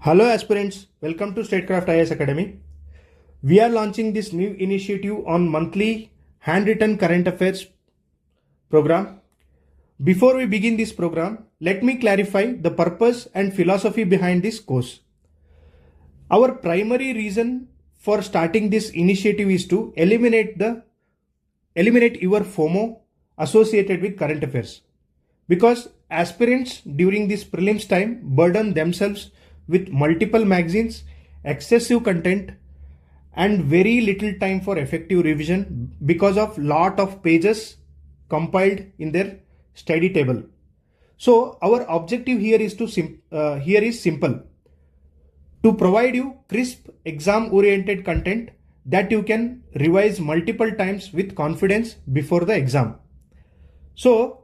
Hello aspirants, welcome to Statecraft IAS Academy. We are launching this new initiative on monthly handwritten current affairs program. Before we begin this program, let me clarify the purpose and philosophy behind this course. Our primary reason for starting this initiative is to eliminate your FOMO associated with current affairs. Because aspirants during this prelims time burden themselves with multiple magazines, excessive content, and very little time for effective revision because of lot of pages compiled in their study table. So our objective here is simple: to provide you crisp exam-oriented content that you can revise multiple times with confidence before the exam. So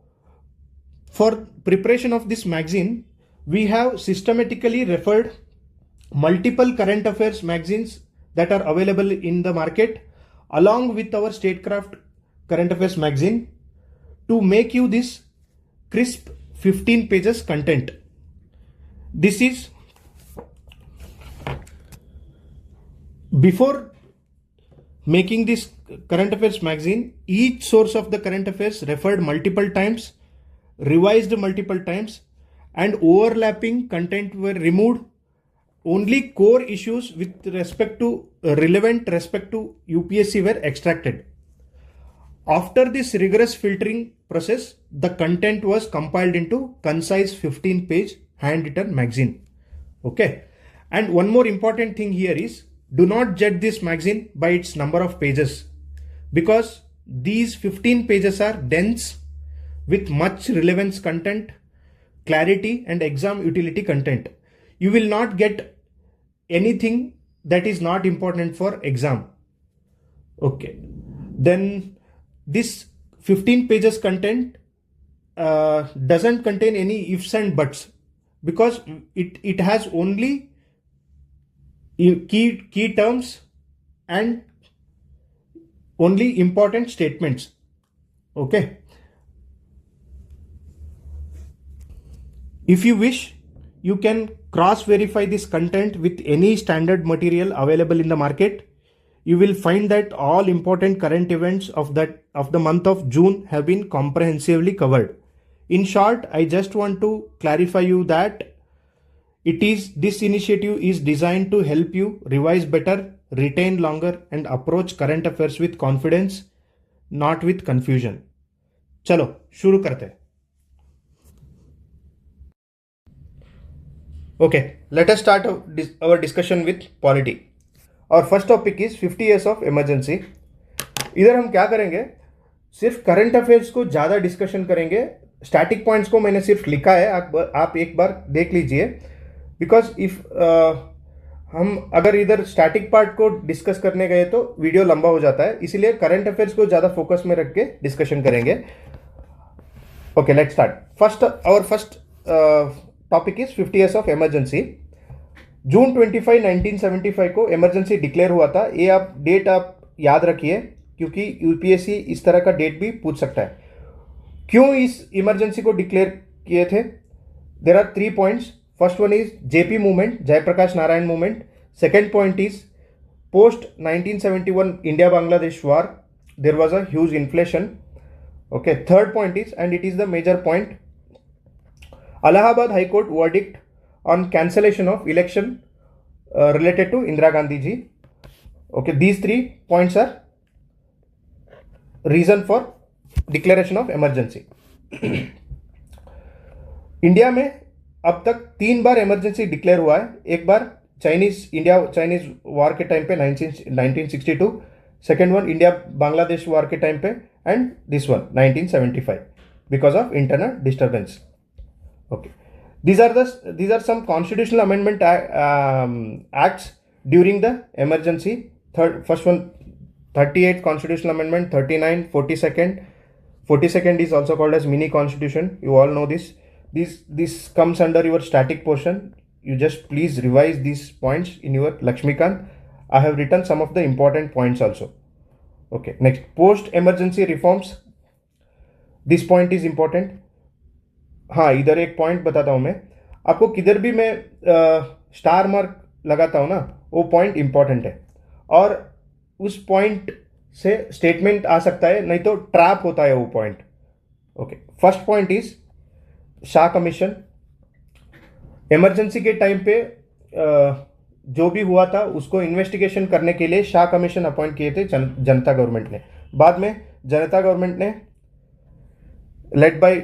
for preparation of this magazine, we have systematically referred multiple current affairs magazines that are available in the market along with our Statecraft current affairs magazine to make you this crisp 15 pages content. This is before making this current affairs magazine, each source of the current affairs referred multiple times, revised multiple times, and overlapping content were removed. Only core issues with relevant respect to UPSC were extracted. After this rigorous filtering process, the content was compiled into concise 15-page handwritten magazine. Okay. And one more important thing here is, do not judge this magazine by its number of pages, because these 15 pages are dense with much relevance content, clarity, and exam utility content. You will not get anything that is not important for exam. Okay. Then this 15 pages content doesn't contain any ifs and buts, because it has only key terms and only important statements. Okay. If you wish, you can cross-verify this content with any standard material available in the market. You will find that all important current events of the month of June have been comprehensively covered. In short, I just want to clarify you that this initiative is designed to help you revise better, retain longer, and approach current affairs with confidence, not with confusion. चलो शुरू करते हैं. Okay, let us start our discussion with polity. Our first topic is 50 years of emergency. इधर हम क्या करेंगे, सिर्फ current affairs को ज़्यादा डिस्कशन करेंगे. स्टैटिक पॉइंट्स को मैंने सिर्फ लिखा है, आप एक बार देख लीजिए, बिकॉज इफ हम अगर इधर स्टैटिक पार्ट को डिस्कस करने गए तो वीडियो लंबा हो जाता है, इसीलिए करंट अफेयर्स को ज़्यादा फोकस में रख के डिस्कशन करेंगे. Okay, let's start. Our first topic is 50 years of emergency. June 25, 1975 को इमरजेंसी डिक्लेयर हुआ था. ये डेट आप याद रखिए, क्योंकि यूपीएससी इस तरह का डेट भी पूछ सकता है. क्यों इस इमरजेंसी को डिक्लेयर किए थे? There are 3 points. First one is JP movement, Jayaprakash Narayan movement. Second point is post 1971 India Bangladesh war, there was a huge inflation. Okay, third point is, and it is the major point, Allahabad High Court verdict on cancellation of election related to Indira Gandhi ji. Okay, these 3 points are reason for declaration of emergency. India में अब तक 3 बार emergency declare हुआ है. एक बार Chinese वार के time पे 1962, second one India Bangladesh वार के time पे, and this one 1975 because of internal disturbance. Okay, these are some constitutional amendment acts during the emergency. First one, 38th constitutional amendment, 39, 42nd. 42nd is also called as mini constitution. You all know this. This comes under your static portion. You just please revise these points in your Lakshmikant. I have written some of the important points also. Okay, next, post emergency reforms. This point is important. हाँ, इधर एक point बताता हूँ मैं आपको. किधर भी मैं स्टार मार्क लगाता हूँ ना, वो पॉइंट इंपॉर्टेंट है, और उस पॉइंट से स्टेटमेंट आ सकता है, नहीं तो ट्रैप होता है वो point. Okay, first point is Shah commission. Emergency के टाइम पे जो भी हुआ था उसको इन्वेस्टिगेशन करने के लिए शाह कमीशन अपॉइंट किए थे जनता गवर्नमेंट ने. बाद में जनता गवर्नमेंट ने led by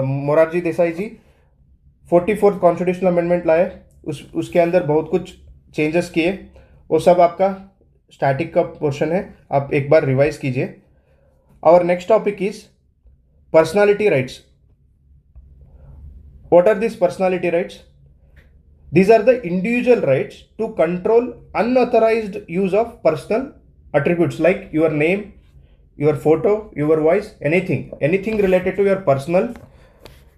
Morarji Desai ji 44th constitutional amendment लाए. उसके अंदर बहुत कुछ चेंजेस किए. वो सब आपका स्टैटिक का पोर्शन है, आप एक बार रिवाइज कीजिए. Our next topic is personality rights. What are this personality rights? These are the individual rights to control unauthorized use of personal attributes like your name, your photo, your voice, anything related to your personal.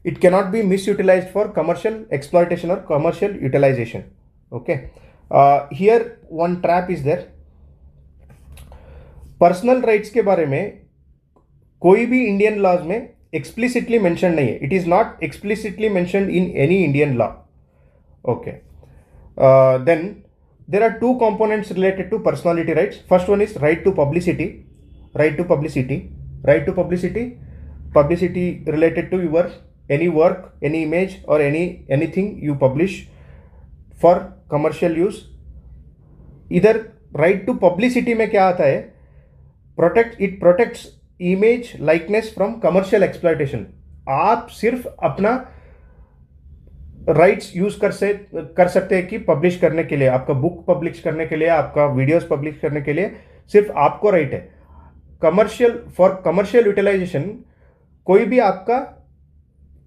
It cannot be misutilized for commercial exploitation or commercial utilization. Okay. Here one trap is there. Personal rights के बारे में कोई भी Indian laws में explicitly mentioned नहीं है. It is not explicitly mentioned in any Indian law. Okay. Then there are two components related to personality rights. First one is right to publicity. Publicity related to your any work, any image, or anything you publish for commercial use. इधर right to publicity में क्या आता है? It protects image likeness from commercial exploitation. आप सिर्फ अपना rights use कर सकते हैं कि पब्लिश करने के लिए, आपका बुक पब्लिश करने के लिए, आपका वीडियोस पब्लिश करने के लिए सिर्फ आपको राइट है. फॉर कमर्शियल यूटिलाइजेशन कोई भी आपका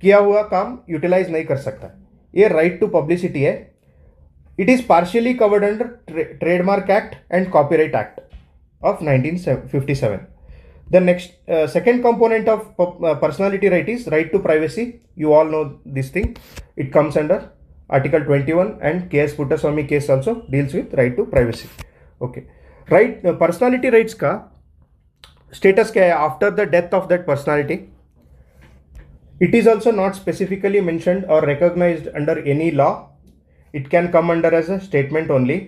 किया हुआ काम यूटिलाइज नहीं कर सकता. ये राइट टू पब्लिसिटी है. It is partially covered under trademark act and copyright act of 1957. The second component of personality right is right to privacy. You all know this thing. It comes under Article 21, and K.S. Puttaswamy case also deals with right to privacy. Okay. Right, personality rights का status क्या है after the death of that personality? It is also not specifically mentioned or recognized under any law. It can come under as a statement only.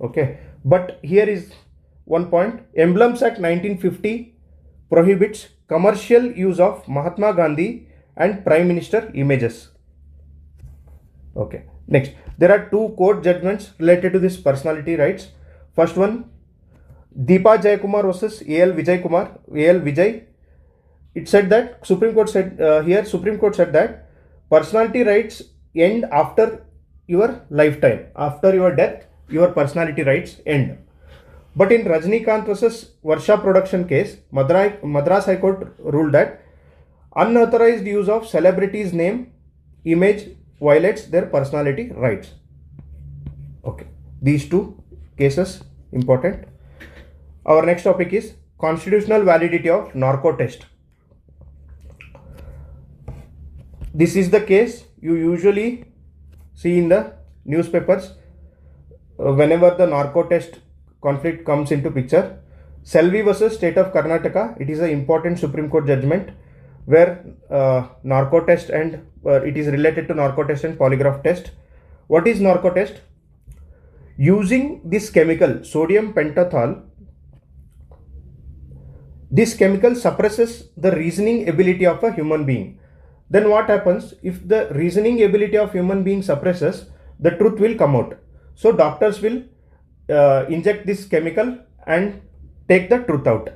Okay. But here is one point. Emblems Act 1950 prohibits commercial use of Mahatma Gandhi and Prime Minister images. Okay. Next, there are two court judgments related to this personality rights. First one, Deepa Jayakumar versus A.L. Vijay. It said that Supreme Court said that personality rights end after your lifetime. After your death, your personality rights end. But in Rajnikant versus Varsha production case, Madras High Court ruled that unauthorized use of celebrities' name, image violates their personality rights. Okay, these two cases important. Our next topic is constitutional validity of narco test. This is the case you usually see in the newspapers whenever the narco test conflict comes into picture. Selvi versus State of Karnataka. It is an important Supreme Court judgment where narco test and it is related to narco test and polygraph test. What is narco test? Using this chemical, sodium pentothal, this chemical suppresses the reasoning ability of a human being. Then what happens? If the reasoning ability of human being suppresses, the truth will come out. So doctors will inject this chemical and take the truth out.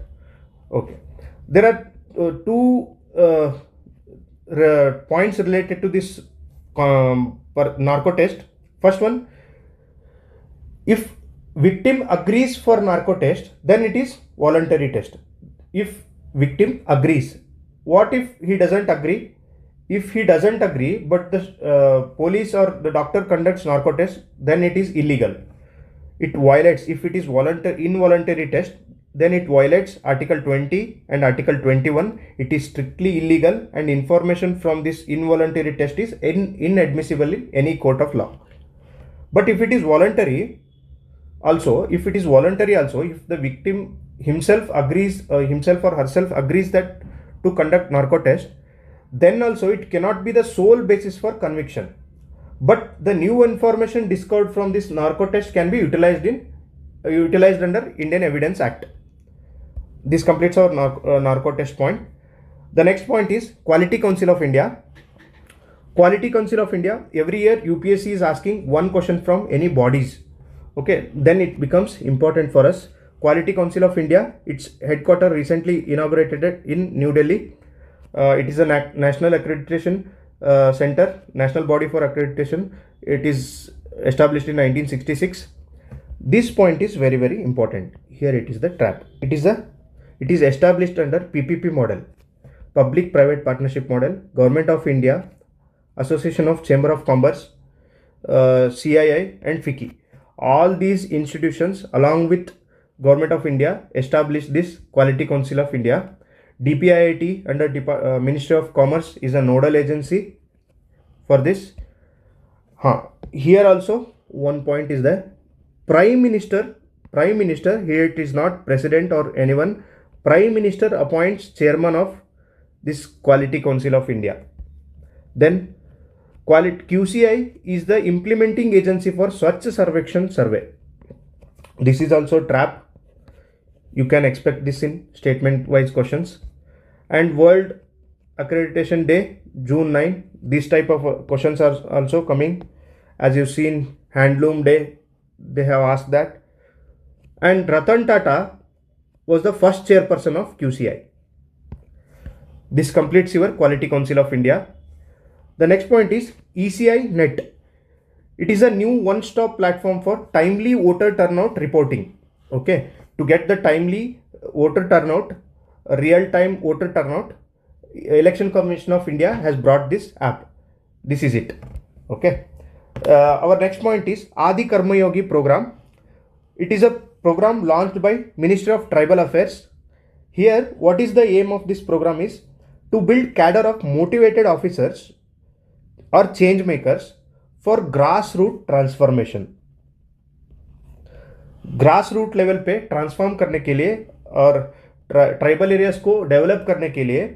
Okay. There are two points related to this narco test. First one, if victim agrees for narco test, then it is voluntary test. If victim agrees. What if he doesn't agree? If he doesn't agree, but the police or the doctor conducts narco test, then it is illegal. It violates, if it is involuntary test, then it violates Article 20 and Article 21. It is strictly illegal, and information from this involuntary test is inadmissible in any court of law. But if it is voluntary also, if the victim himself or herself agrees that to conduct narco test, then also it cannot be the sole basis for conviction. but the new information discovered from this narco test can be utilized under Indian Evidence Act. This completes our narco test point. The next point is Quality Council of India. Quality Council of India, every year UPSC is asking one question from any bodies. Okay, then it becomes important for us. Quality Council of India, its headquarters recently inaugurated in New Delhi. It is a national accreditation center, national body for accreditation. It is established in 1966. This point is very, very important. Here it is the trap. It is established under PPP model, Public-Private Partnership model, Government of India, Association of Chamber of Commerce, CII and FICCI. All these institutions along with Government of India established this Quality Council of India. DPIIT under Ministry of Commerce is a nodal agency for this. Here also one point is the Prime Minister, here it is not President or anyone. Prime Minister appoints chairman of this Quality Council of India. Then QCI is the implementing agency for Swachh Sarvekshan survey. This is also trap. You can expect this in statement wise questions. And World Accreditation Day, June 9. These type of questions are also coming. As you've seen, Handloom Day, they have asked that. And Ratan Tata was the first chairperson of QCI. This completes your Quality Council of India. The next point is ECI Net. It is a new one-stop platform for timely voter turnout reporting. Okay, to get the timely voter turnout, real-time voter turnout, Election Commission of India has brought this app. This is it. Okay. Our next point is Adi Karma Yogi program. It is a program launched by Ministry of Tribal Affairs. Here, what is the aim of this program is to build cadre of motivated officers or change makers for grassroots transformation. Grassroot level पे transform करने के लिए और tribal areas को develop करने के लिए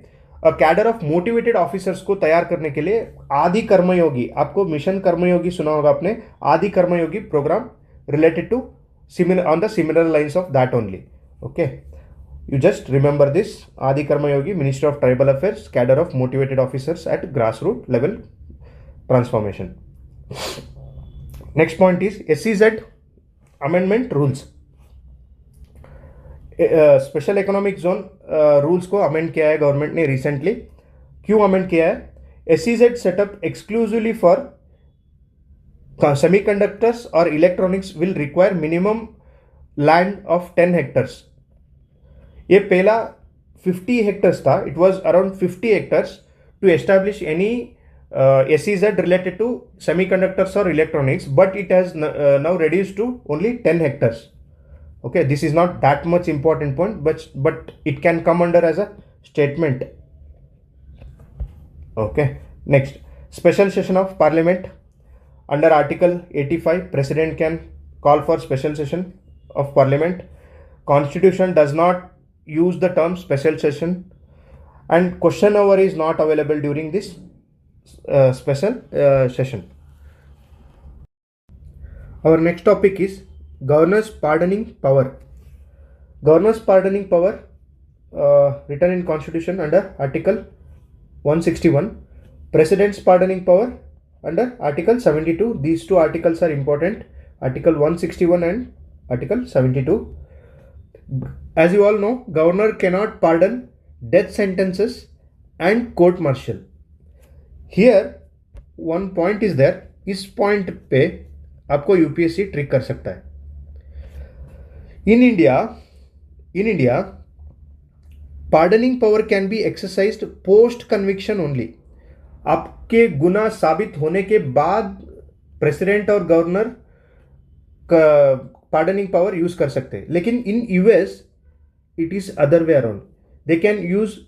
cadre of motivated officers को तैयार करने के लिए आदि कर्मयोगी, आपको मिशन कर्मयोगी सुना होगा आपने, Adi Karmayogi programme related to similar on the similar lines of that only. Okay, you just remember this Adi Karma Yogi, Ministry of Tribal Affairs, cadre of motivated officers at grassroots level transformation. Next point is SEZ amendment rules. Special economic zone rules को amend किया है government ने recently. क्यों amend किया है? SEZ setup exclusively for semiconductors और electronics will require minimum land of 10 hectares. ये पहला 50 हेक्टर्स था. It was around 50 hectares to establish any SEZ related to semiconductors or electronics, but it has now reduced to only 10 hectares. Okay, this is not that much important point, but it can come under as a statement. Okay, next, special session of parliament. Under article 85, president can call for special session of parliament. Constitution does not use the term special session, and question hour is not available during this special session. Our next topic is Governor's pardoning power. Governor's pardoning power written in Constitution under Article 161. President's pardoning power under Article 72. These two articles are important. Article 161 and Article 72. As you all know, Governor cannot pardon death sentences and court martial. Here one point is there. इस point पे आपको UPSC trick कर सकता है. In India, pardoning power can be exercised post conviction only. आपके गुनाह साबित होने के बाद प्रेसिडेंट और गवर्नर pardoning power यूज कर सकते हैं. लेकिन in US it is other way around. They can use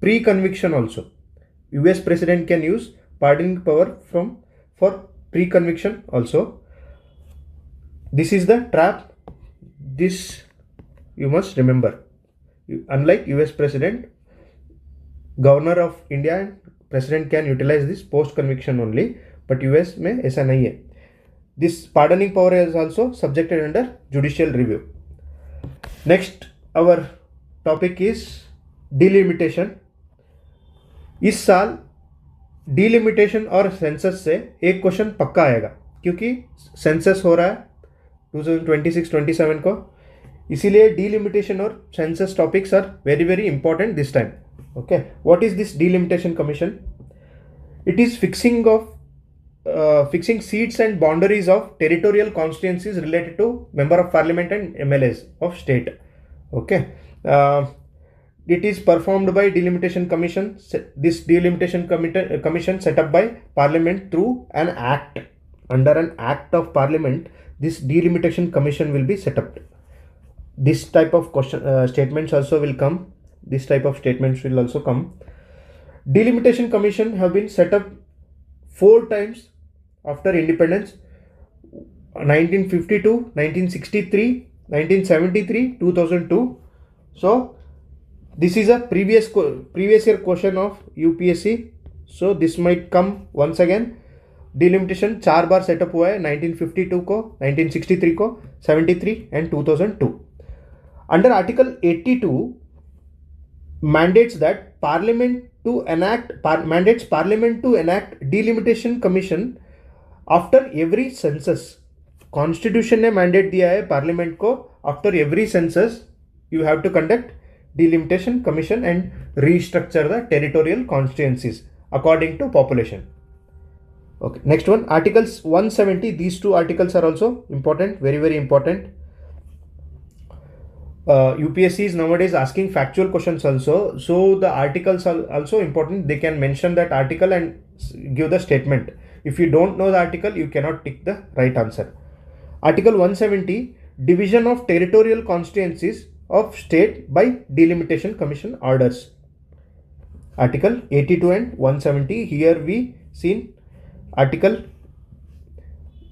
pre-conviction also. US president can use pardoning power for pre-conviction also. This is the trap. This you must remember. Unlike US president, governor of India and president can utilize this post-conviction only. but US में ऐसा नहीं है. This pardoning power is also subjected under judicial review. Next, our topic is delimitation. इस साल delimitation और census से एक question पक्का आएगा, क्योंकि census हो रहा है 2026-27 को, इसीलिए delimitation और census topics are very very important this time. Okay, what is this delimitation commission? It is fixing seats and boundaries of territorial constituencies related to member of parliament and MLAs of state. Okay, it is performed by delimitation commission. This delimitation commission set up by parliament through an act. Under an act of parliament, this delimitation commission will be set up. This type of statements also will come. This type of statements will also come. Delimitation commission have been set up 4 times after independence: 1952, 1963, 1973, 2002. So this is a previous year question of UPSC. So this might come once again. Delimitation 4 bar setup हुआ है, 1952 को, 1963 को, 73 and 2002. Under Article 82 mandates Parliament to enact delimitation commission after every census. Constitution ने mandate दिया है Parliament को, after every census you have to conduct delimitation commission and restructure the territorial constituencies according to population. Okay, next one, Articles 170. These 2 articles are also important, very very important. UPSC is nowadays asking factual questions also, so the articles are also important. They can mention that article and give the statement. If you don't know the article, you cannot tick the right answer. Article 170, division of territorial constituencies of state by delimitation commission orders. Article 82 and 170. Here we seen Article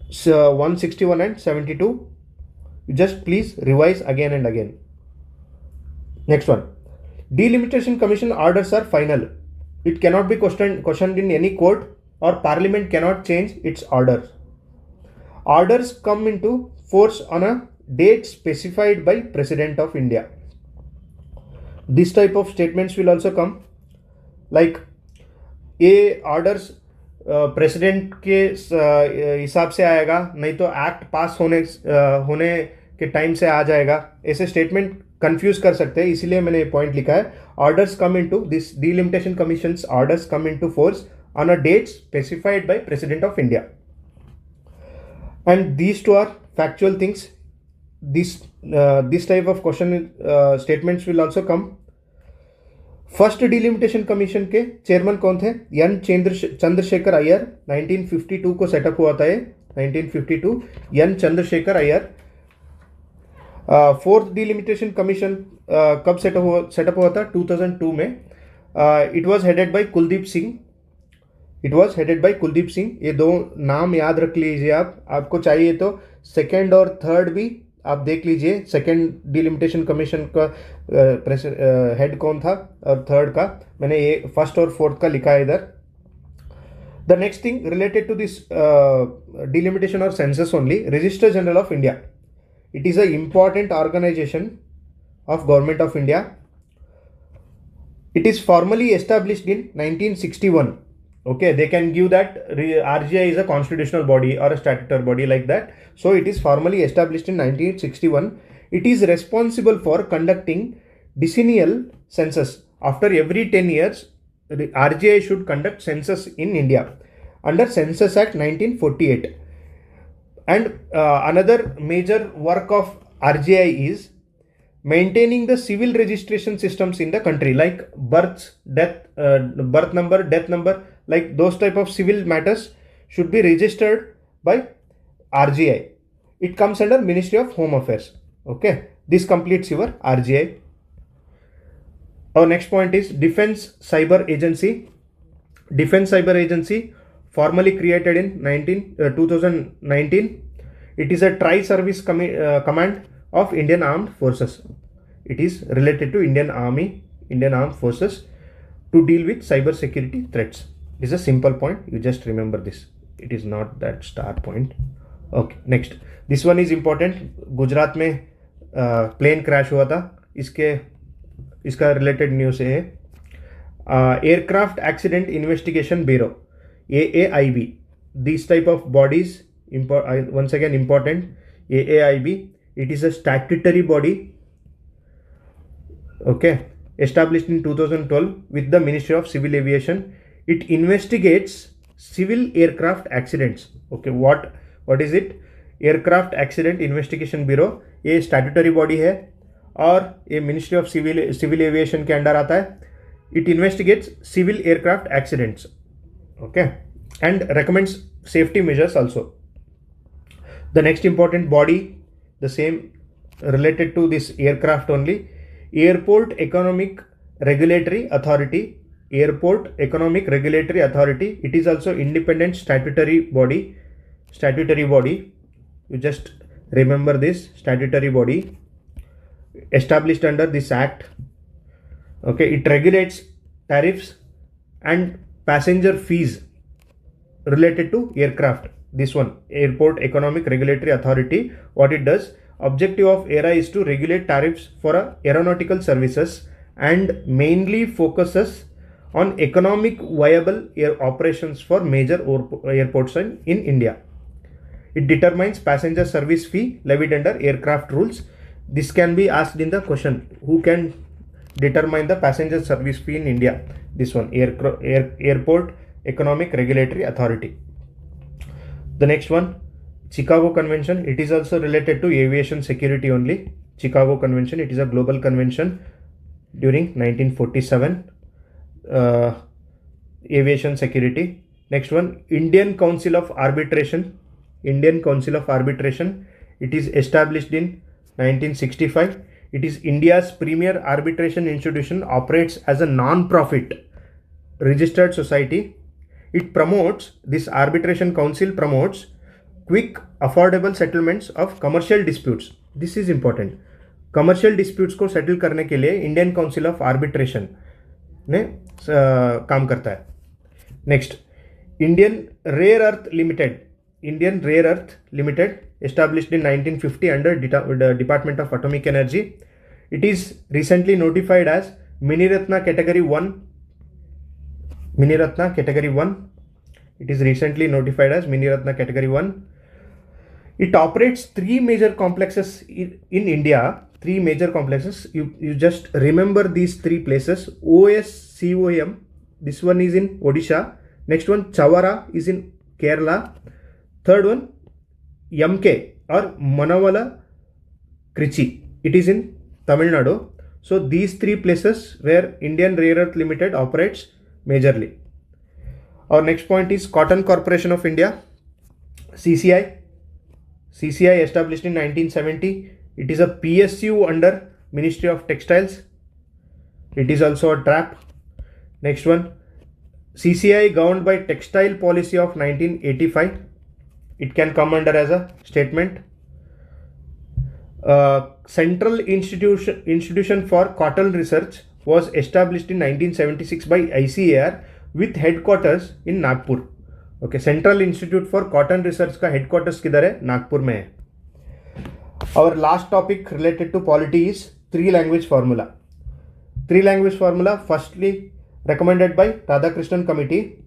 161 and 72. You just please revise again and again. Next one, delimitation commission orders are final. It cannot be questioned in any court, or parliament cannot change its orders. Orders come into force on a date specified by President of India. This type of statements will also come, like ये orders president के हिसाब से आएगा, नहीं तो act पास होने के time से आ जाएगा. ऐसे स्टेटमेंट कंफ्यूज कर सकते हैं, इसीलिए मैंने ये पॉइंट लिखा है. Orders come into this delimitation commission's orders come into force on a date specified by President of India. And these 2 are factual things. This type of question statements will also come. First delimitation commission के chairman कौन थे? N Chandrasekhar Iyer. 1952 को setup हुआ था ये, 1952, N Chandrasekhar Aiyar. Fourth delimitation commission कब set up हुआ था? 2002 में. It was headed by Kuldip Singh. ये 2 नाम याद रख लीजिए आप. आपको चाहिए तो सेकेंड और थर्ड भी आप देख लीजिए. सेकेंड डिलिमिटेशन कमीशन का हेड कौन था और थर्ड का, मैंने ये फर्स्ट और फोर्थ का लिखा है इधर. The next thing related to this delimitation और census only, registrar general of India. It is a important organisation of Government of India. It is formally established in 1961. Okay, they can give that RGI is a constitutional body or a statutory body like that. So it is formally established in 1961. It is responsible for conducting decennial census. After every 10 years, the RGI should conduct census in India under Census Act 1948. And another major work of RGI is maintaining the civil registration systems in the country, like birth number, death number, like those type of civil matters should be registered by RGI. It comes under Ministry of Home Affairs. Okay, this completes your RGI. Our next point is Defense Cyber Agency. Defense Cyber Agency, formally created in 2019. It is a tri-service command of Indian Armed Forces. It is related to Indian Army, Indian Armed Forces, to deal with cyber security threats. This is a simple point, you just remember this. it is not that star point. Okay, next, this one is important. Gujarat में plane crash हुआ था, इसका related news है. Aircraft accident investigation bureau, AAIB, these type of bodies, once again important, AAIB, it is a statutory body, okay, established in 2012 with the Ministry of Civil Aviation. It investigates civil aircraft accidents. Okay, what is it? Aircraft Accident Investigation Bureau, ये statutory body है और ये Ministry of Civil Aviation के under आता है. It investigates civil aircraft accidents, okay, and recommends safety measures also. The next important body, the same related to this aircraft only, Airport Economic Regulatory Authority. Airport Economic Regulatory Authority. It is also independent statutory body. You just remember this statutory body established under this act. Okay, it regulates tariffs and passenger fees related to aircraft. This one, Airport Economic Regulatory Authority, what it does, objective of AERA is to regulate tariffs for aeronautical services and mainly focuses on economic viable air operations for major airports in India. It determines passenger service fee levied under aircraft rules. This can be asked in the question, who can determine the passenger service fee in India? This one, Airport Economic Regulatory Authority. The next one, Chicago Convention. It is also related to aviation security only. Chicago Convention, it is a global convention during 1947. Aviation security. Next one, Indian Council of Arbitration. It is established in 1965. It is India's premier arbitration institution, operates as a non-profit registered society. It promotes, this arbitration council promotes quick, affordable settlements of commercial disputes. This is important. Commercial disputes को settle करने के लिए Indian Council of Arbitration ने काम करता है. Next, Indian Rare Earth Limited, established in 1950 under the Department of Atomic Energy. It is recently notified as Miniratna Category 1. It is recently notified as Miniratna Category 1. It operates three major complexes in India. Three major complexes. You just remember these three places. OSCOM. This one is in Odisha. Next one, Chavara, is in Kerala. Third one, Yamke or Manavala Krichi. It is in Tamil Nadu. So these three places where Indian Rare Earth Limited operates majorly. Our next point is Cotton Corporation of India, CCI. CCI established in 1970. It is a PSU under Ministry of Textiles. It is also a trap. Next one, CCI governed by Textile Policy of 1985. It can come under as a statement. Central Institution for Cotton Research was established in 1976 by ICAR with headquarters in Nagpur. Okay, Central Institute for Cotton Research का headquarters किधर है? नागपुर में है. Our last topic related to polity is three language formula. Three language formula, firstly recommended by Radhakrishnan Committee,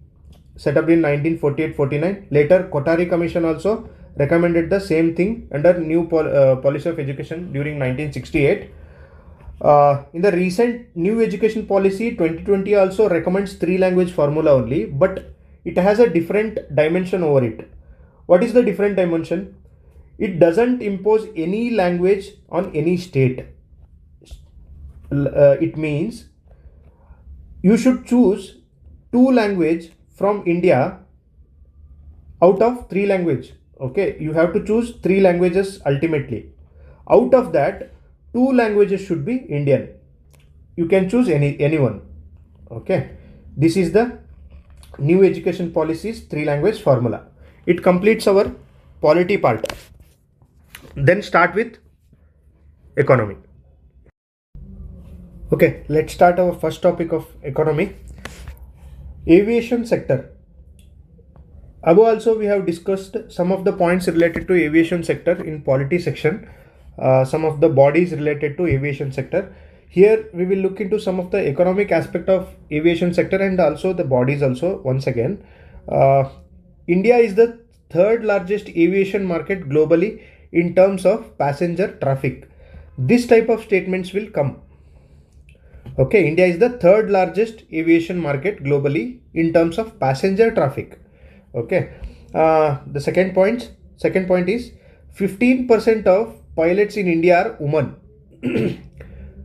set up in 1948-49. Later, Kothari Commission also recommended the same thing under new policy of education during 1968. In the recent new education policy 2020 also recommends three language formula only, but it has a different dimension over it. What is the different dimension? It doesn't impose any language on any state. It means you should choose two language from India out of three language. Okay, you have to choose three languages ultimately. Out of that, two languages should be Indian. You can choose anyone. Okay, this is the new education policy's three language formula. It completes our polity part. Then start with economy. Okay, let's start our first topic of economy. Aviation sector. Above also we have discussed some of the points related to aviation sector in polity section, some of the bodies related to aviation sector. Here we will look into some of the economic aspect of aviation sector and also the bodies also once again. India is the third largest aviation market globally in terms of passenger traffic. This type of statements will come. Okay, India is the third largest aviation market globally in terms of passenger traffic. Okay, the second point is 15% of pilots in India are women.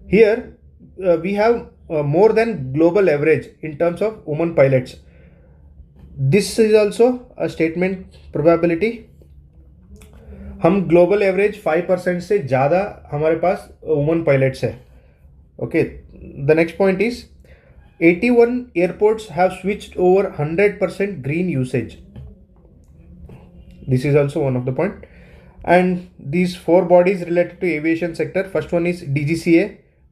Here we have more than global average in terms of women pilots. This is also a statement probability. हम global average 5% से ज़्यादा हमारे पास woman pilots है. Okay, the next point is 81 airports have switched over 100% green usage. This is also one of the point. And these four bodies related to aviation sector. First one is DGCA,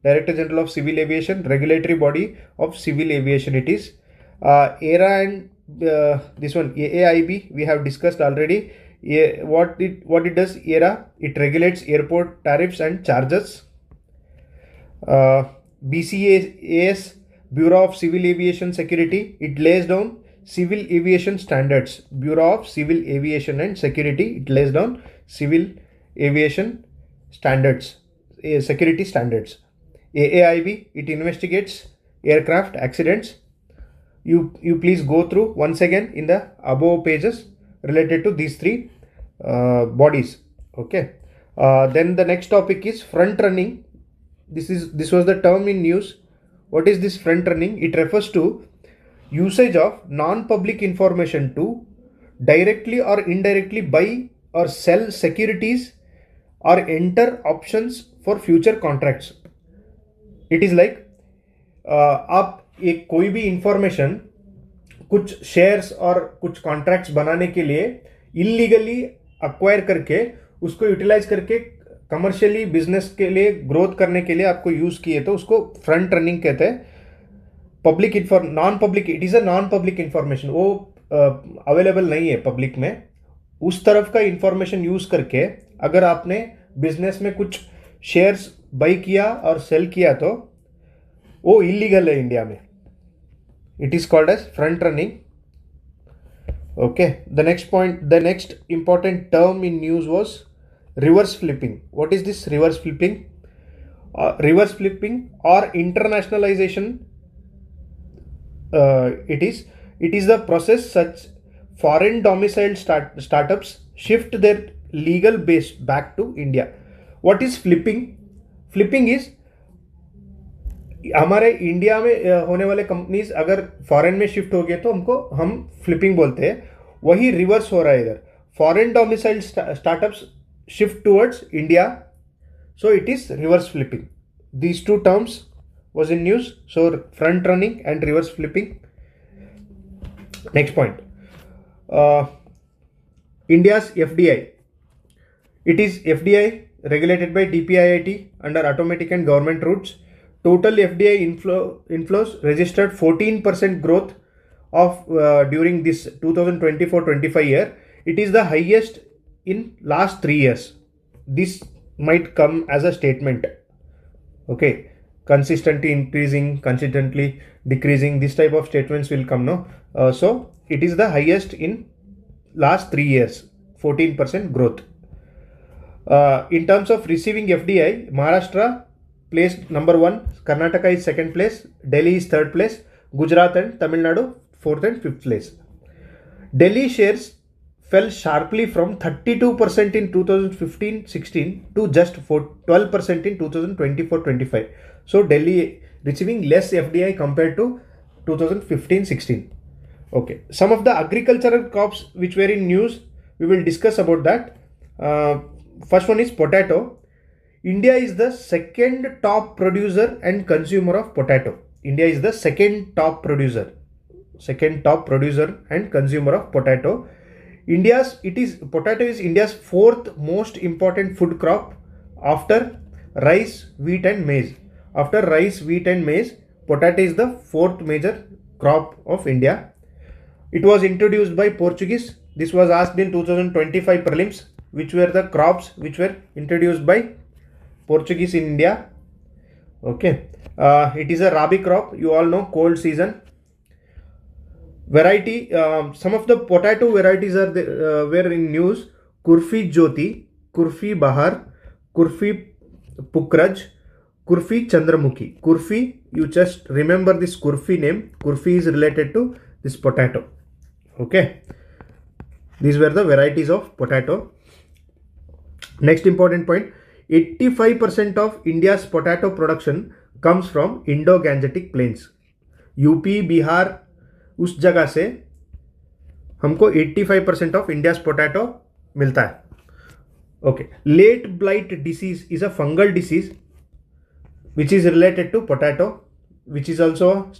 Director General of Civil Aviation, regulatory body of civil aviation it is. ERA and this one AAIB we have discussed already. What it does, ERA, it regulates airport tariffs and charges. BCAS, Bureau of Civil Aviation Security, it lays down civil aviation standards. Bureau of Civil Aviation and Security, it lays down civil aviation standards, security standards. AAIB, it investigates aircraft accidents. You please go through once again in the above pages related to these three bodies. Okay, then the next topic is front running. This was the term in news. What is this front running? It refers to usage of non-public information to directly or indirectly buy or sell securities or enter options for future contracts. It is like आप एक कोई भी information कुछ shares और कुछ contracts बनाने के लिए इलीगली अक्वायर करके उसको यूटिलाइज करके कमर्शियली बिजनेस के लिए ग्रोथ करने के लिए आपको यूज किए तो उसको फ्रंट रनिंग कहते हैं. Public non public, it is a non public information, वो अवेलेबल नहीं है पब्लिक में. उस तरफ का इंफॉर्मेशन यूज करके अगर आपने बिजनेस में कुछ शेयर्स बाई किया और सेल किया तो वो इलीगल है इंडिया में. It is called as front running. Okay, the next point, the next important term in news was reverse flipping. What is this reverse flipping? Reverse flipping or internationalization, it is the process such foreign domiciled startups shift their legal base back to India. What is flipping? Flipping is हमारे India में होने वाले companies अगर foreign में shift हो गए तो हम फ्लिपिंग बोलते हैं. वही रिवर्स हो रहा है इधर. Foreign domiciled startups shift towards India, so it is reverse flipping. These two terms was in news, so front running and reverse flipping. Next point, India's FDI. It is FDI regulated by DPIIT under automatic and government routes. Total FDI inflows registered 14% growth of during this 2024-25 year. It is the highest in last 3 years. This might come as a statement. Okay, consistently increasing, consistently decreasing, this type of statements will come, no? So it is the highest in last 3 years, 14% growth. In terms of receiving FDI, Maharashtra placed number 1, Karnataka is second place, Delhi is third place, Gujarat and Tamil Nadu fourth and fifth place. Delhi shares fell sharply from 32% in 2015-16 to just 12% in 2024-25. So Delhi receiving less FDI compared to 2015-16. Okay, some of the agricultural crops which were in news, we will discuss about that. First one is potato. India is the second top producer and consumer of potato. India is the second top producer and consumer of potato. Potato is India's fourth most important food crop after rice, wheat and maize. After rice, wheat and maize, potato is the fourth major crop of India. It was introduced by Portuguese. This was asked in 2025 prelims. Which were the crops which were introduced by Portuguese in India? Okay. It is a rabi crop. You all know, cold season. Variety. Some of the potato varieties are were in news. Kurfi Jyoti, Kurfi Bahar, Kurfi Pukraj, Kurfi Chandramukhi. Kurfi, you just remember this Kurfi name. Kurfi is related to this potato. Okay. These were the varieties of potato. Next important point, 85% of India's potato production comes from Indo-Gangetic plains. UP, Bihar, उस जगह से हमको 85% of India's potato मिलता है. Okay. Late blight disease is a fungal disease which is related to potato, which is also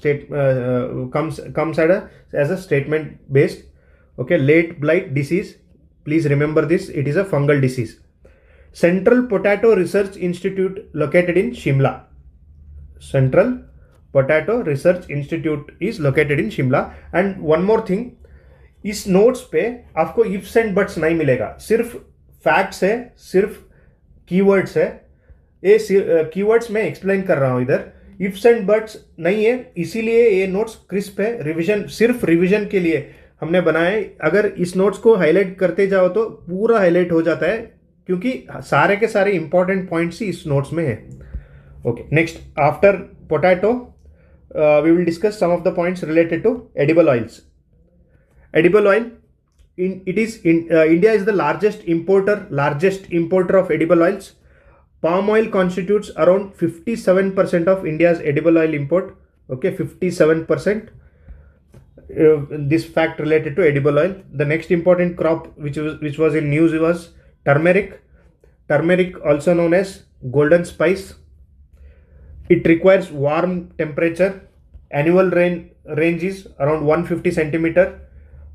comes as a statement based. Okay. Late blight disease. Please remember this. It is a fungal disease. Central Potato Research Institute located in Shimla. Central Potato Research Institute is located in Shimla. And one more thing, इस notes पे आपको ifs and buts नहीं मिलेगा, सिर्फ facts है, सिर्फ keywords है. ये कीवर्ड्स मैं एक्सप्लेन कर रहा हूं इधर, इफ्स एंड बट्स नहीं है, इसीलिए ये नोट्स क्रिस्प है. रिवीजन, सिर्फ रिवीजन के लिए हमने बनाए. अगर इस नोट्स को हाईलाइट करते जाओ तो पूरा हाईलाइट हो जाता है, क्योंकि सारे के सारे इंपॉर्टेंट पॉइंट्स ही इस नोट्स में है. Okay. Next, after potato we will discuss some of the points related to edible oils. Edible oil, India is the largest importer of edible oils. Palm oil constitutes around 57% of India's edible oil import. Okay, 57%. This fact related to edible oil. The next important crop which was in news was turmeric. Turmeric, also known as golden spice. It requires warm temperature. Annual range is around 150 centimeter.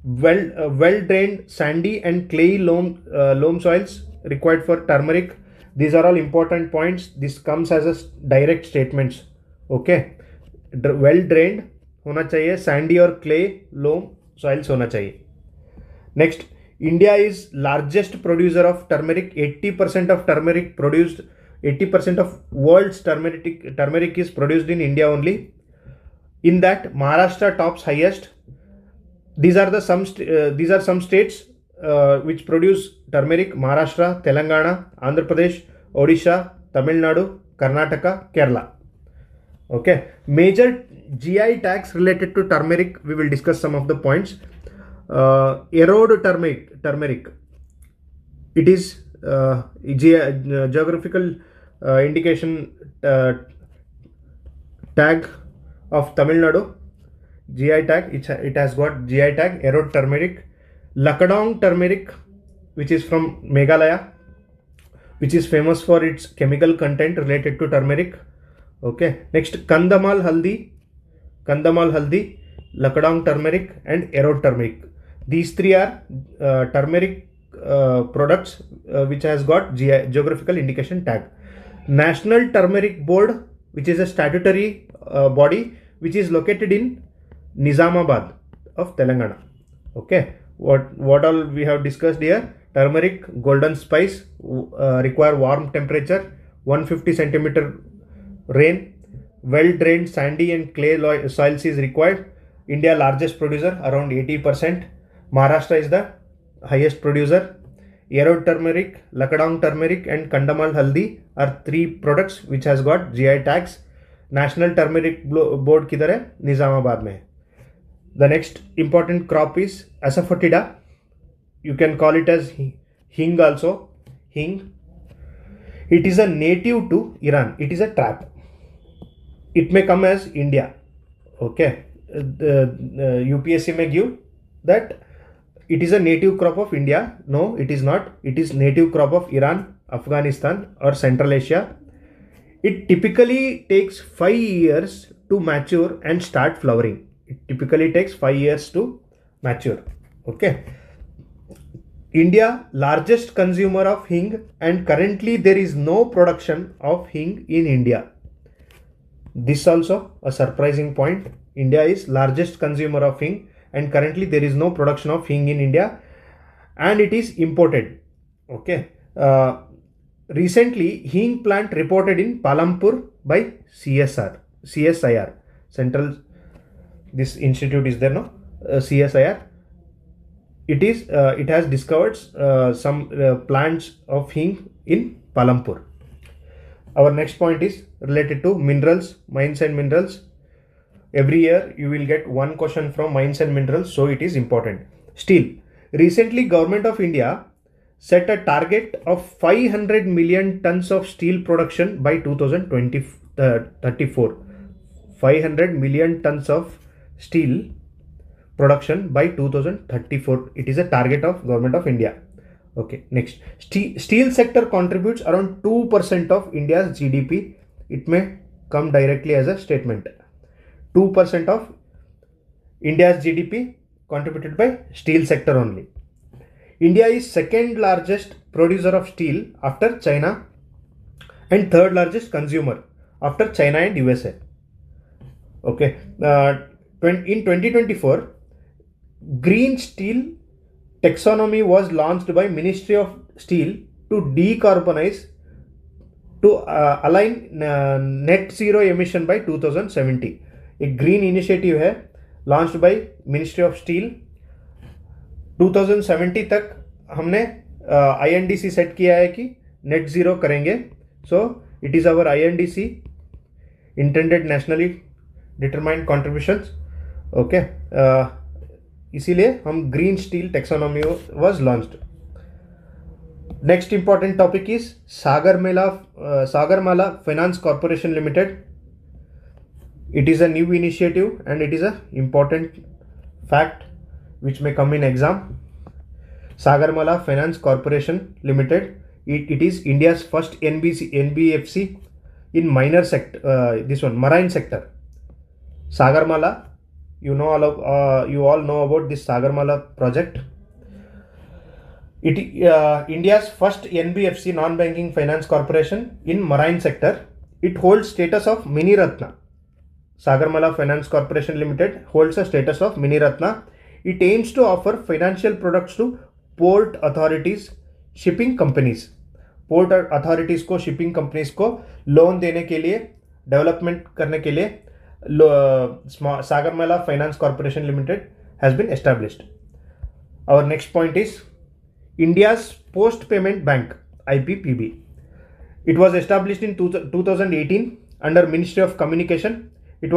Well drained sandy and clayey loam soils required for turmeric. These are all important points. This comes as a direct statements. Okay. Well drained होना चाहिए, sandy और clay loam soils होना चाहिए. Next, India is largest producer of turmeric. 80% of turmeric produced. 80% of world's turmeric is produced in India only. In that, Maharashtra tops highest. These are some states which produce turmeric: Maharashtra, Telangana, Andhra Pradesh, Odisha, Tamil Nadu, Karnataka, Kerala. Okay. Major GI tags related to turmeric. We will discuss some of the points. Erode turmeric. It is geographical indication tag of Tamil Nadu. GI tag, it has got GI tag, erode turmeric. Lakadong turmeric, which is from Meghalaya, which is famous for its chemical content related to turmeric. Okay. Next, Kandamal haldi, Lakadong turmeric and erode turmeric. These three are turmeric products which has got geographical indication tag. National Turmeric Board, which is a statutory body which is located in Nizamabad of Telangana. Okay. What all we have discussed here: turmeric, golden spice, require warm temperature, 150 centimeter rain, well drained sandy and clay soils is required. India largest producer, around 80%. Maharashtra is the highest producer. Erode turmeric, Lakadong turmeric and Kandamal haldi are three products which has got GI tags. National Turmeric Board किधर है? निजामाबाद में. The next important crop is Asafoetida. You can call it as hing also. Hing. It is a native to Iran. It is a trap. It may come as India. Okay. The UPSC may give that it is a native crop of India. No, it is not. It is native crop of Iran, Afghanistan or Central Asia. It typically takes 5 years to mature and start flowering. It typically takes 5 years to mature. Okay. India largest consumer of hing, and currently there is no production of hing in India. This also a surprising point. India is largest consumer of hing and currently there is no production of hing in India and it is imported. Okay. Recently, hing plant reported in Palampur by CSIR, Central, this institute is there, no? CSIR. It has discovered some plants of hing in Palampur. Our next point is related to minerals, mines and minerals. Every year you will get one question from mines and minerals, so it is important. Steel. Recently, Government of India set a target of 500 million tons of steel production by 2034. 500 million tons of steel production by 2034. It is a target of Government of India. Okay, next. Steel sector contributes around 2% of India's GDP. It may come directly as a statement. 2% of India's GDP contributed by steel sector only. India is second largest producer of steel after China and third largest consumer after China and USA. Okay. In 2024, green steel taxonomy was launched by Ministry of Steel to decarbonize, to align net zero emission by 2070. एक green initiative है launched by ministry of steel. 2070 तक हमने INDC set किया है कि net zero करेंगे. So it is our INDC, intended nationally determined contributions. Okay, इसीलिए हम green steel taxonomy was launched. Next important topic is Sagarmala finance corporation limited. It is a new initiative and it is a important fact which may come in exam. Sagarmala Finance Corporation Limited. It is India's first NBFC in minor sector. This one, marine sector. Sagarmala, you all know about this Sagarmala project. India's first NBFC, non-banking finance corporation in marine sector. It holds status of Mini Ratna. Sagarmala Finance Corporation Limited holds a status of Mini Ratna. It aims to offer financial products to port authorities, shipping companies. Port authorities को, shipping companies को loan देने के लिए, development करने के लिए Sagarmala Finance Corporation Limited has been established. Our next point is India's Post Payment Bank, IPPB. It was established in 2018 under Ministry of Communication. It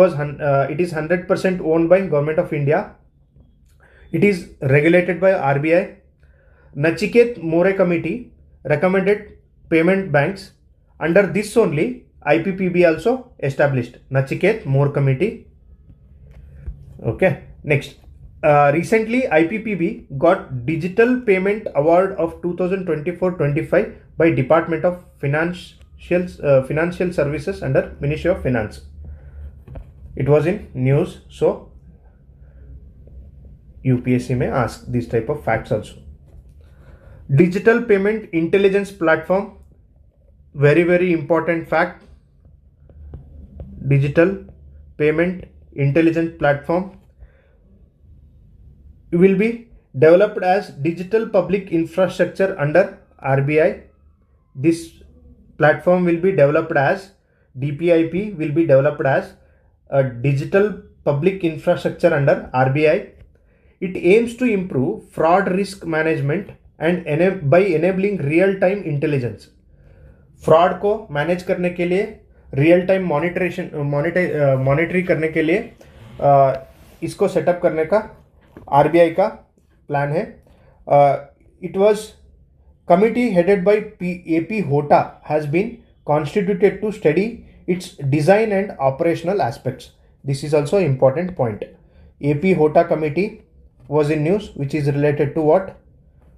is 100% owned by Government of India. It is regulated by RBI. Nachiket More Committee recommended payment banks. Under this only, IPPB also established. Nachiket More Committee. Okay. Next. Recently, IPPB got Digital Payment Award of 2024-25 by Department of Financial Services under Ministry of Finance. It was in news, so UPSC may ask these type of facts also. Digital Payment Intelligence Platform, very, very important fact. Digital Payment Intelligence Platform will be developed as Digital Public Infrastructure under RBI. This platform will be developed as DPIP, will be developed as a digital public infrastructure under RBI. It aims to improve fraud risk management and by enabling real time intelligence. Fraud को manage करने के लिए, real time monitoring करने के लिए इसको setup करने का RBI का प्लान है. It was committee headed by AP Hota has been constituted to study its design and operational aspects. This is also important point. AP Hota committee was in news, which is related to what?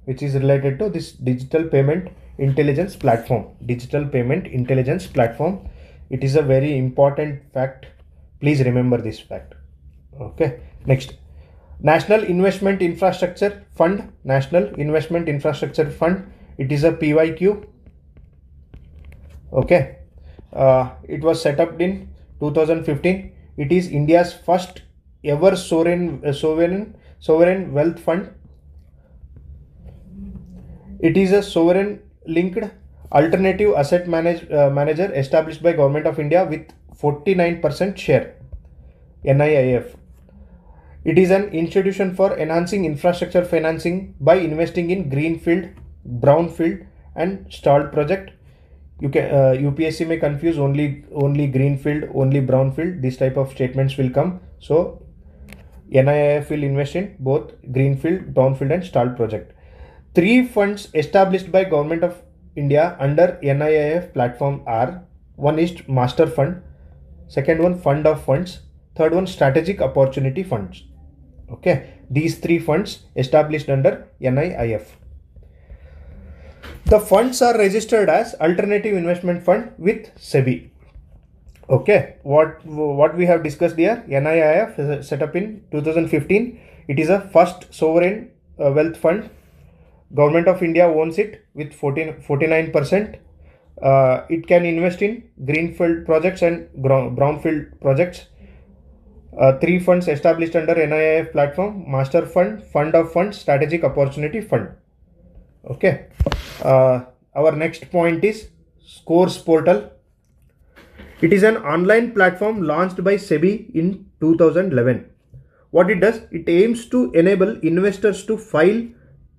Which is related to this digital payment intelligence platform. Digital payment intelligence platform. It is a very important fact. Please remember this fact. Okay. Next. National Investment Infrastructure Fund. National Investment Infrastructure Fund. It is a PYQ. Okay. It was set up in 2015. It is India's first ever sovereign sovereign wealth fund. It is a sovereign linked alternative asset manager established by Government of India with 49% share, NIIF. It is an institution for enhancing infrastructure financing by investing in greenfield, brownfield and stalled project. UPSC may confuse only greenfield, only brownfield. This type of statements will come. So NIIF will invest in both greenfield, brownfield and stalled project. 3 funds established by Government of India under NIIF platform are: one is Master Fund, second one Fund of Funds, third one Strategic Opportunity Funds. Okay, these 3 funds established under NIIF. The funds are registered as Alternative Investment Fund with SEBI. Okay, what we have discussed here, NIIF is set up in 2015. It is a first sovereign wealth fund. Government of India owns it with 49%. It can invest in greenfield projects and brownfield projects. 3 funds established under NIIF platform: Master Fund, Fund of Funds, Strategic Opportunity Fund. Okay. Our next point is Scores Portal. It is an online platform launched by SEBI in 2011. What it does, it aims to enable investors to file,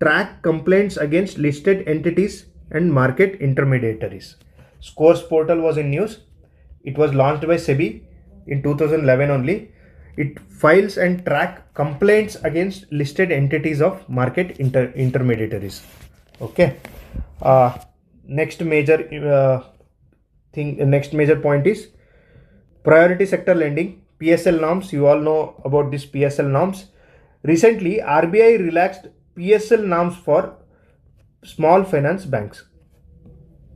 track complaints against listed entities and market intermediaries. Scores Portal was in news. It was launched by SEBI in 2011 only. It files and track complaints against listed entities of market intermediaries. Okay. Next major point is priority sector lending, PSL norms. You all know about this PSL norms. Recently, RBI relaxed PSL norms for small finance banks.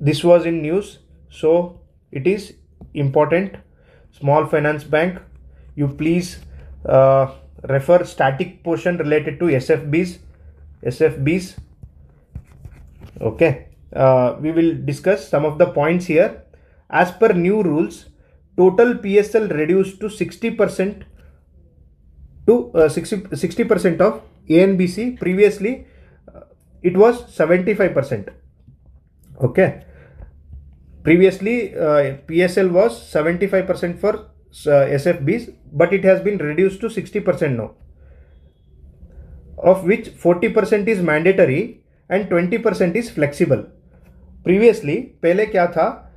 This was in news, so it is important. Small finance bank, you please refer static portion related to SFBs. Okay, we will discuss some of the points here. As per new rules, total PSL reduced to 60% to 60% of ANBC. Previously, it was 75%. Okay. Previously, PSL was 75% for SFBs, but it has been reduced to 60% now, of which 40% is mandatory and 20% is flexible. Previously, पहले क्या था,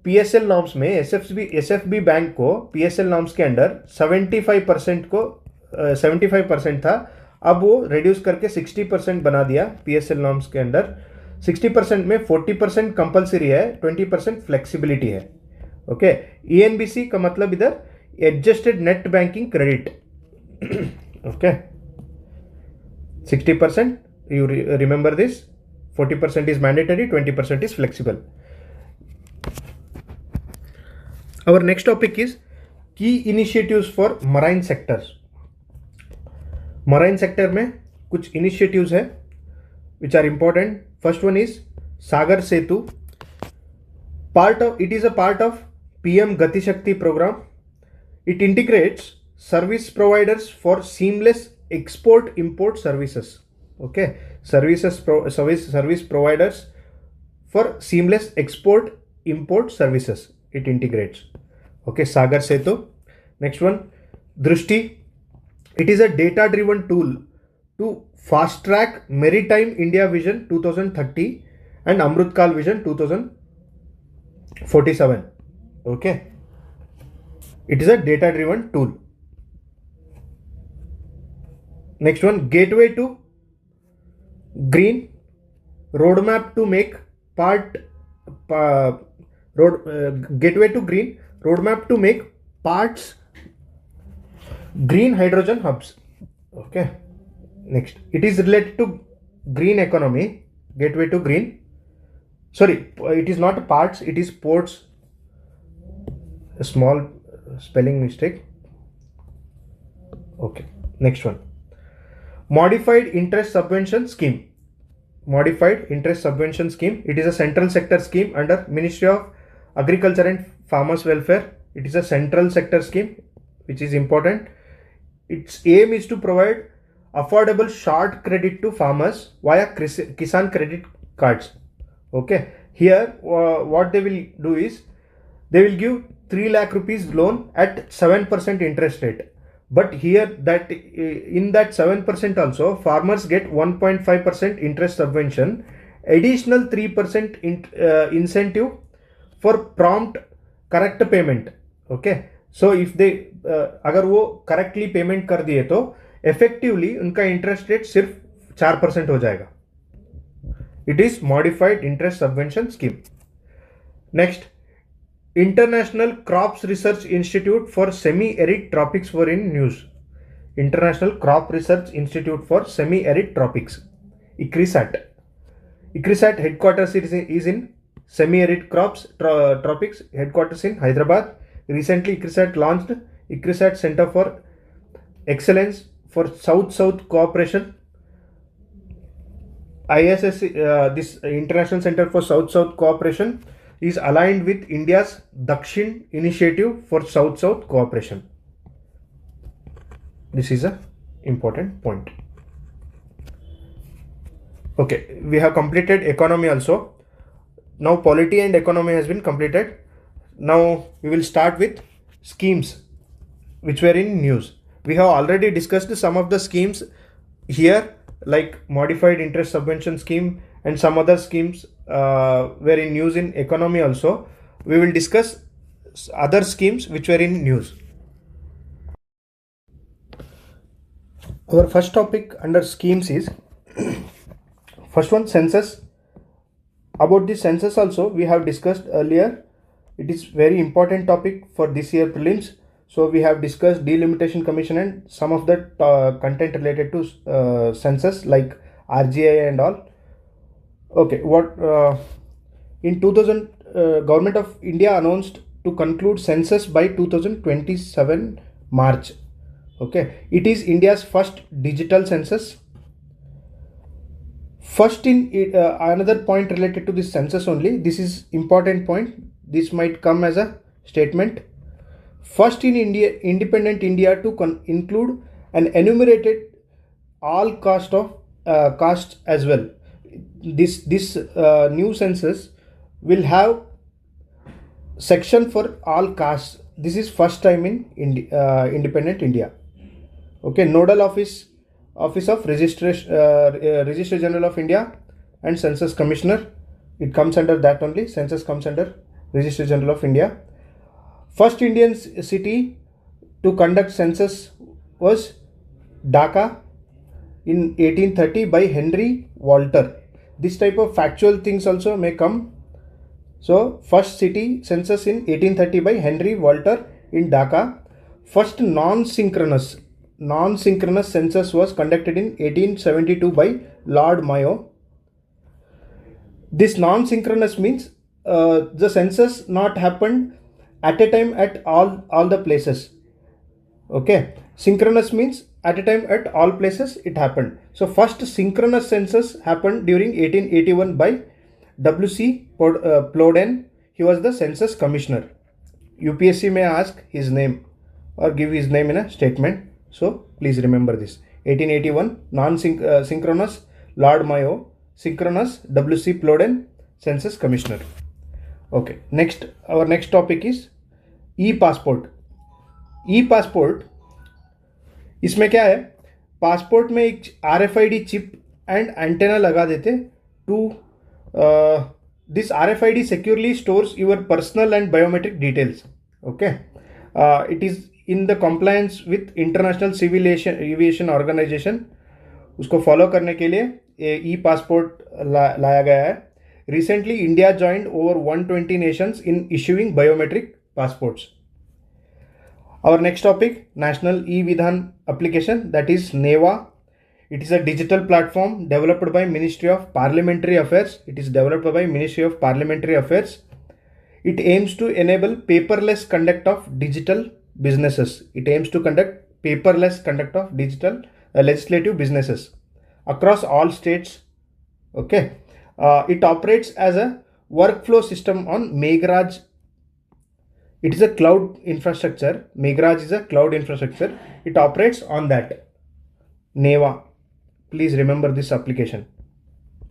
PSL norms में SFB bank को PSL norms के under 75% था. अब वो reduce करके 60% बना दिया PSL नॉर्म्स के अंडर. 60% में 40% कंपलसरी है, 20% फ्लेक्सिबिलिटी है. ओके, ENBC का मतलब इधर adjusted net banking credit. Okay, 60%, you remember this. 40% is mandatory, 20% is flexible. Our next topic is key initiatives for marine sectors. Marine sector में कुछ initiatives है which are important. First one is Sagar Setu. It is a part of PM Gati Shakti program. It integrates service providers for seamless export-import services. Okay, service providers for seamless export-import services. It integrates. Okay, Sagar Setu. Next one, Drishti. It is a data-driven tool to fast-track Maritime India Vision 2030 and Amrutkal Vision 2047. Okay, it is a data-driven tool. Next one, Gateway to Green, roadmap to make Gateway to Green, roadmap to make parts green hydrogen hubs. Okay, next, it is related to green economy. Gateway to Green, sorry, it is not parts, it is ports. A small spelling mistake. Okay, next one, Modified Interest Subvention Scheme. Modified Interest Subvention Scheme. It is a central sector scheme under Ministry of Agriculture and Farmers Welfare. It is a central sector scheme which is important. Its aim is to provide affordable short credit to farmers via Kisan credit cards. Okay, here what they will do is they will give 3 lakh rupees loan at 7% interest rate. But here that in that 7% also farmers get 1.5% interest subvention, additional 3% incentive for prompt correct payment. Okay, so if they अगर वो correctly payment कर दिए तो effectively उनका interest rate सिर्फ 4% हो जाएगा. It is modified interest subvention scheme. Next, International Crops Research Institute for Semi-Arid Tropics were in news. International Crop Research Institute for Semi-Arid Tropics, ICRISAT. ICRISAT headquarters is in Semi-Arid Tropics, headquarters in Hyderabad. Recently, ICRISAT launched ICRISAT Center for Excellence for South-South Cooperation. ISS, this International Center for South-South Cooperation, is aligned with India's Dakshin Initiative for South-South Cooperation. This is an important point. Okay, we have completed economy also. Now polity and economy has been completed. Now we will start with schemes which were in news. We have already discussed some of the schemes here, like modified interest subvention scheme and some other schemes were in news in economy also. We will discuss other schemes which were in news. Our first topic under schemes is first one, census. About the census also we have discussed earlier. It is very important topic for this year prelims. So we have discussed delimitation commission and some of the content related to census like RGI and all. Okay, what in 2000 Government of India announced to conclude census by 2027 March. Okay, it is India's first digital census. First in another point related to this census only, this is important point, this might come as a statement. First in India, independent India to include an enumerated all castes as well. This new census will have section for all castes. This is first time in independent India. Okay, nodal office of Registrar General of India and Census Commissioner, it comes under that only. Census comes under Registrar General of India. First Indian city to conduct census was Dhaka in 1830 by Henry Walter. This type of factual things also may come. So first city census in 1830 by Henry Walter in Dhaka. First non-synchronous census was conducted in 1872 by Lord Mayo. This non-synchronous means the census not happened at a time at all the places. Okay, synchronous means at a time at all places it happened. So first synchronous census happened during 1881 by W.C. Plowden. He was the census commissioner. UPSC may ask his name or give his name in a statement. So please remember this. 1881 non-synchronous Lord Mayo, synchronous W.C. Plowden, census commissioner. Okay, next our next topic is e-passport. E-passport, इसमें क्या है, passport में एक RFID chip and antenna लगा देते to this RFID securely stores your personal and biometric details. Okay, it is in the compliance with International Civil Aviation Organization. उसको follow करने के लिए ई पासपोर्ट लाया गया है. Recently, India joined over 120 nations in issuing biometric passports. Our next topic, National E-Vidhan application, that is NEVA. It is a digital platform developed by Ministry of Parliamentary Affairs. It aims to enable paperless conduct of digital businesses. Legislative businesses across all states. Okay. It operates as a workflow system on Meghraj. It is a cloud infrastructure. Meghraj is a cloud infrastructure. It operates on that. NEVA. Please remember this application.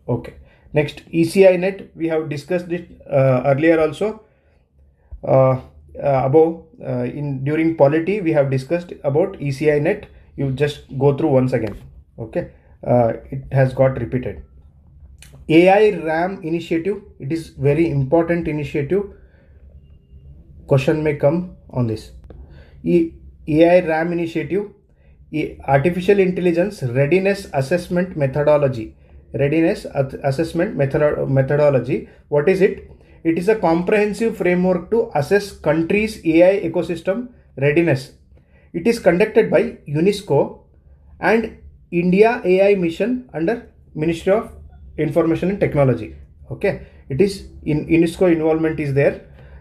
Okay. Next, ECI net. We have discussed it earlier also. Above during Polity, we have discussed about ECI net. You just go through once again. Okay. It has got repeated. AI RAM initiative. It is very important initiative. Question may come on this. AI RAM initiative. Artificial Intelligence Readiness Assessment Methodology. Readiness Assessment Methodology. What is it? It is a comprehensive framework to assess countries' AI ecosystem readiness. It is conducted by UNESCO and India AI Mission under Ministry of Information and Technology. Okay, it is in UNESCO involvement is there.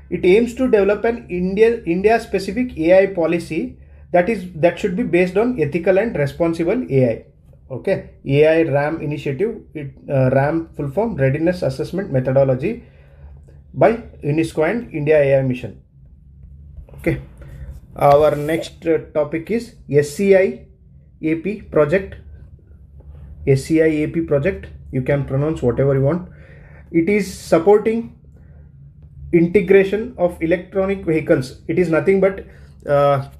It aims to develop an India specific AI policy that should be based on ethical and responsible AI. Okay, AI RAM initiative. RAM full form Readiness Assessment Methodology by UNESCO and India AI Mission. Okay, our next topic is SCI AP project. SCI AP project. You can pronounce whatever you want. It is supporting integration of electronic vehicles. It is nothing but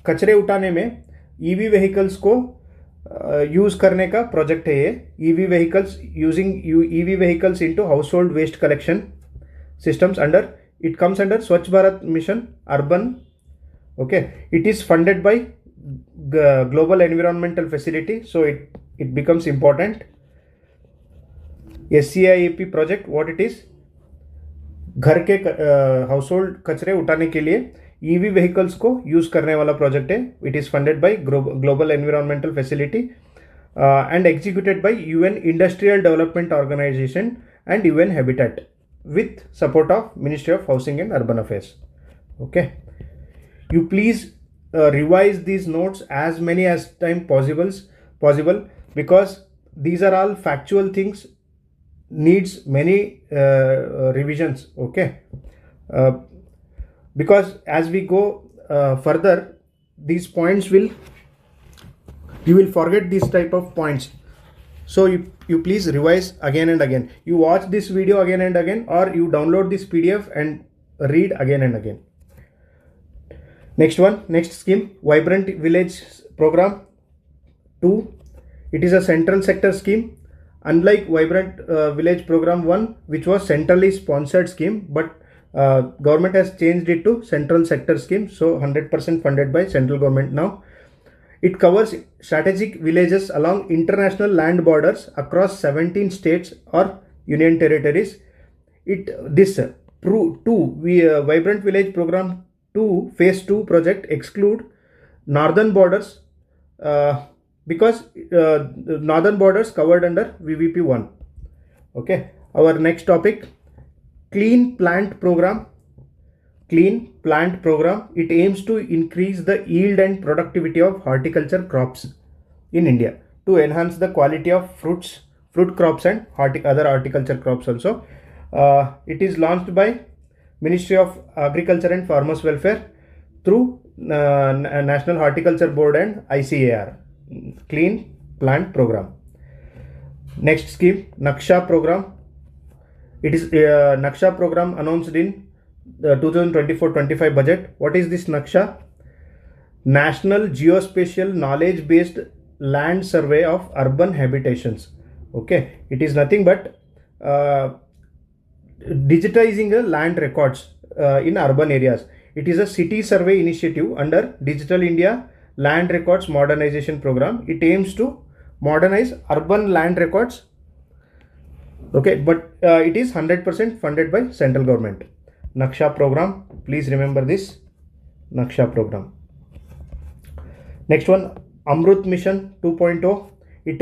कचरे उठाने में EV vehicles को use करने का project है ये. EV vehicles using EV vehicles into household waste collection systems under it comes under Swachh Bharat mission urban. Okay, it is funded by global environmental facility, so it becomes important. SCIAP project, what it is? घर के household कचरे उठाने के लिए EV vehicles को use करने वाला project है. It is funded by global environmental facility and executed by UN industrial development organisation and UN habitat with support of Ministry of Housing and Urban Affairs. Okay, you please revise these notes as many as time possible because these are all factual things, needs many revisions. Okay, because as we go further, these points you will forget these type of points. So you please revise again and again. You watch this video again and again, or you download this PDF and read again and again. Next scheme, Vibrant Village Program 2. It is a central sector scheme. Unlike Vibrant Village Program 1, which was centrally sponsored scheme, but government has changed it to central sector scheme. So 100% funded by central government now. It covers strategic villages along international land borders across 17 states or union territories. Vibrant Village Program 2 Phase 2 project exclude northern borders because northern borders covered under VVP 1. Okay, our next topic, Clean Plant Program. It aims to increase the yield and productivity of horticulture crops in India to enhance the quality of fruit crops and other horticulture crops also. It is launched by Ministry of Agriculture and Farmers Welfare through National Horticulture Board and ICAR. Clean Plant Program. Next scheme, Naksha Program. It is Naksha Program announced in the 2024-25 budget. What is this Naksha? National Geospatial Knowledge Based Land Survey of Urban Habitations. Okay, it is nothing but digitizing the land records in urban areas. It is a city survey initiative under Digital India Land Records Modernization Program. It aims to modernize urban land records. Okay, but it is 100% funded by central government. Naksha program, please remember this Naksha program. Next one, Amrut Mission 2.0. It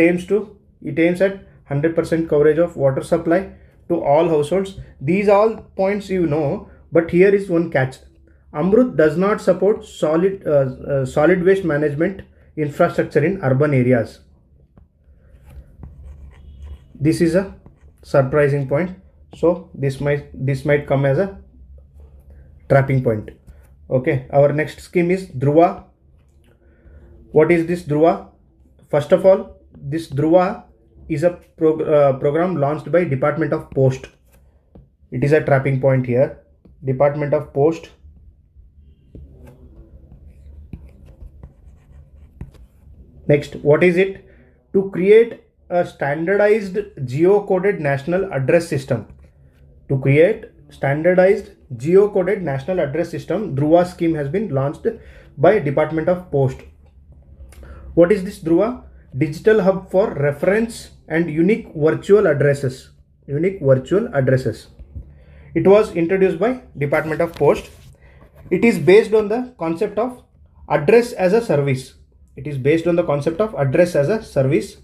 aims at 100% coverage of water supply to all households. These all points you know, but here is one catch. Amrut does not support solid waste management infrastructure in urban areas. This is a surprising point. So this might come as a trapping point. Okay, our next scheme is Dhruva. What is this Dhruva? First of all, this Dhruva is a program launched by Department of Post. It is a trapping point here. Department of Post. Next, what is it? To create a standardized geo-coded national address system. To create standardized geo-coded national address system, Dhruva scheme has been launched by Department of Post. What is this Dhruva? Digital hub for reference and unique virtual addresses. Unique virtual addresses. It was introduced by Department of Post. It is based on the concept of address as a service. It is based on the concept of address as a service.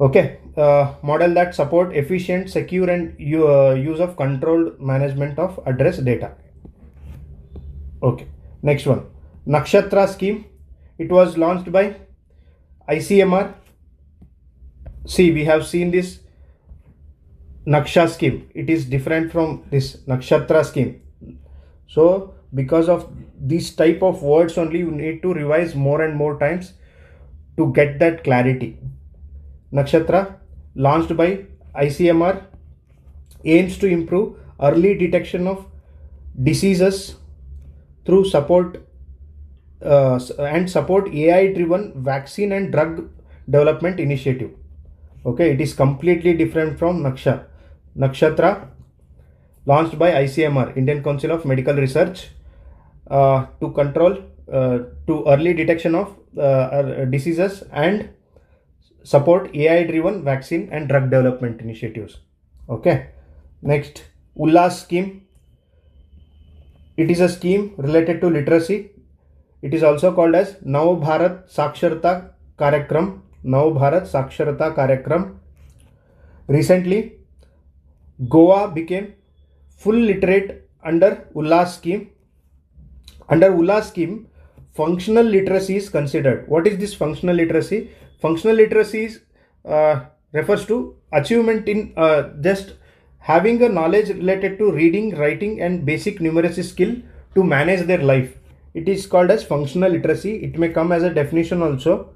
Okay, model that support efficient, secure and use of controlled management of address data. Okay, next one, Nakshatra scheme. It was launched by ICMR. See, we have seen this Naksha scheme. It is different from this Nakshatra scheme. So because of this type of words only, you need to revise more and more times to get that clarity. Nakshatra, launched by ICMR, aims to improve early detection of diseases through support AI driven vaccine and drug development initiative. Okay, it is completely different from Nakshatra, launched by ICMR, Indian Council of Medical Research, to control to early detection of diseases and support AI driven vaccine and drug development initiatives. Okay, next, Ullas scheme. It is a scheme related to literacy. It is also called as Nav Bharat Saksharata Karyakram. Nav Bharat Saksharata Karyakram. Recently, Goa became full literate under Ullas scheme. Under Ullas scheme, functional literacy is considered. What is this functional literacy? Functional literacy refers to achievement in just having a knowledge related to reading, writing and basic numeracy skill to manage their life. It is called as functional literacy. It may come as a definition also.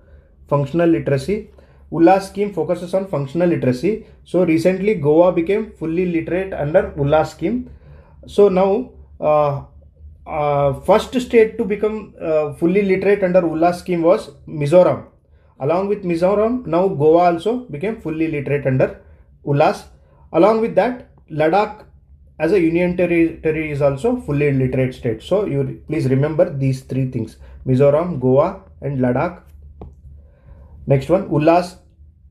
Functional literacy. Ullas scheme focuses on functional literacy. So recently Goa became fully literate under Ullas scheme. So now first state to become fully literate under Ullas scheme was Mizoram. Along with Mizoram, now Goa also became fully literate under Ullas. Along with that, Ladakh as a union territory is also fully literate state. So you please remember these three things: Mizoram, Goa and Ladakh. Next one, Ullas,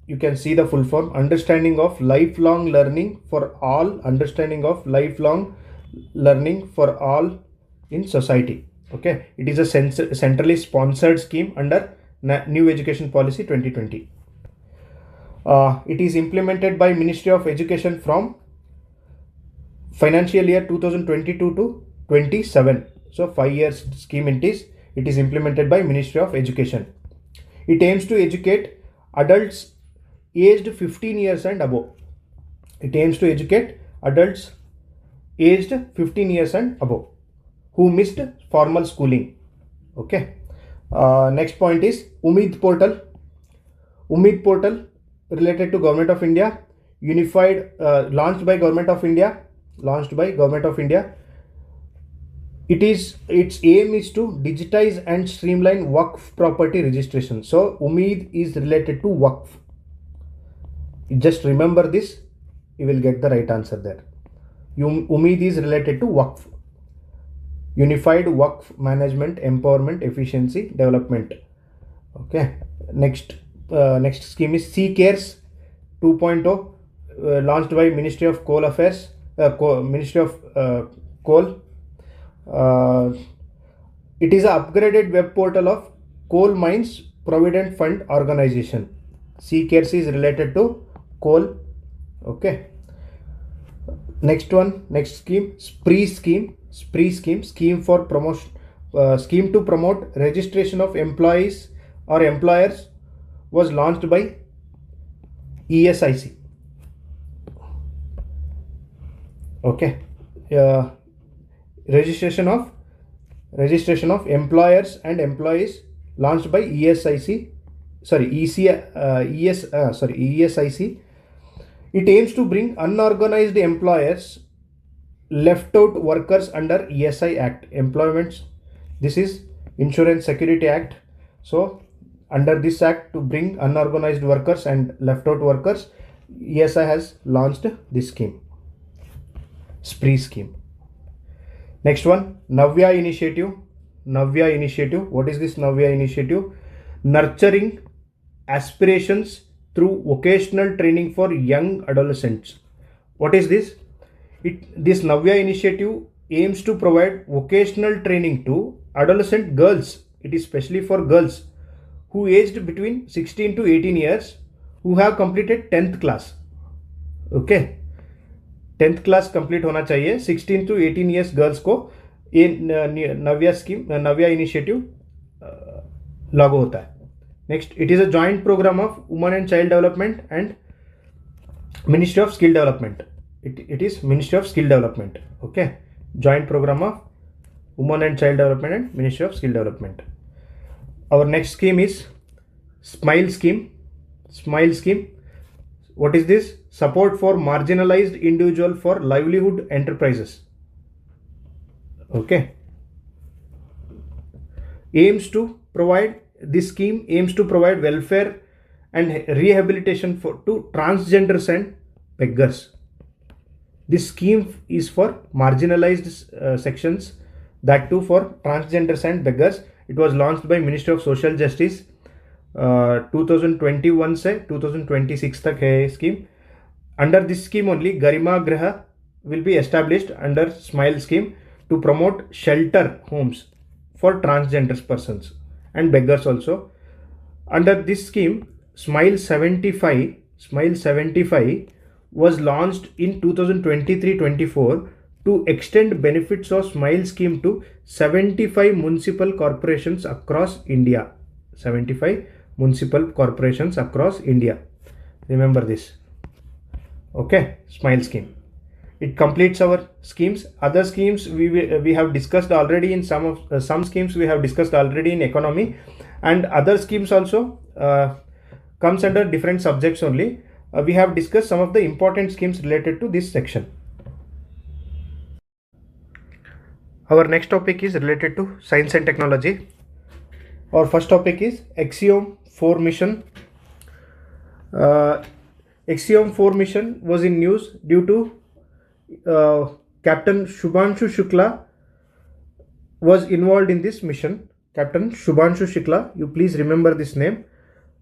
you can see the full form: understanding of lifelong learning for all, understanding of lifelong learning for all in society. Okay, it is a centrally sponsored scheme under New Education Policy 2020. It is implemented by Ministry of Education from financial year 2022 to 27. So 5 years scheme it is implemented by Ministry of Education. It aims to educate adults aged 15 years and above. It aims to educate adults aged 15 years and above who missed formal schooling. Okay. Next point is Umeed portal. Umeed portal related to Government of India, unified, launched by Government of India. Its aim is to digitize and streamline Waqf property registration. So Umeed is related to Waqf. Just remember this, you will get the right answer there. Umeed is related to Waqf. Unified Waqf Management, Empowerment, Efficiency, Development. Okay. Next scheme is Sea Cares 2.0, launched by Ministry of Coal Affairs, Ministry of Coal. It is an upgraded web portal of Coal Mines Provident Fund Organization. Sea Cares is related to coal. Okay. Next scheme, Spree scheme. Scheme for promotion, scheme to promote registration of employees or employers, was launched by ESIC. Okay. Registration of employers and employees launched by ESIC ESIC. It aims to bring unorganized employers, left out workers under ESI Act, Employment. This is Insurance Security Act. So under this act, to bring unorganized workers and left out workers, ESI has launched this scheme, spree scheme. Next one, Navya initiative. Navya initiative. What is this Navya initiative? Nurturing aspirations through vocational training for young adolescents. What is this? This Navya initiative aims to provide vocational training to adolescent girls. It is specially for girls who aged between 16 to 18 years who have completed 10th class. Okay, 10th class complete होना चाहिए 16 to 18 years girls को ये नव्या scheme नव्या initiative लागू होता है. Next, it is a joint programme of women and child development and ministry of skill development. It is Ministry of Skill Development. Okay, joint program of Women and Child Development and Ministry of Skill Development. Our next scheme is Smile scheme. Smile scheme. What is this? Support for marginalized individual for livelihood enterprises. Okay. This scheme aims to provide welfare and rehabilitation to transgenders and beggars. This scheme is for marginalized sections, that too for transgenders and beggars. It was launched by Ministry of Social Justice 2021 से 2026 तक है scheme. Under this scheme only, Garima Graha will be established under Smile scheme to promote shelter homes for transgender persons and beggars also. Under this scheme, Smile 75 was launched in 2023-24 to extend benefits of Smile scheme to 75 municipal corporations across India. 75 municipal corporations across India. Remember this. Okay, Smile scheme. It completes our schemes. Other schemes we have discussed already in some schemes we have discussed already in economy, and other schemes also comes under different subjects only. We have discussed some of the important schemes related to this section. Our next topic is related to science and technology. Our first topic is Axiom 4 mission. Axiom 4 mission was in news due to Captain Shubhanshu Shukla was involved in this mission. Captain Shubhanshu Shukla, you please remember this name.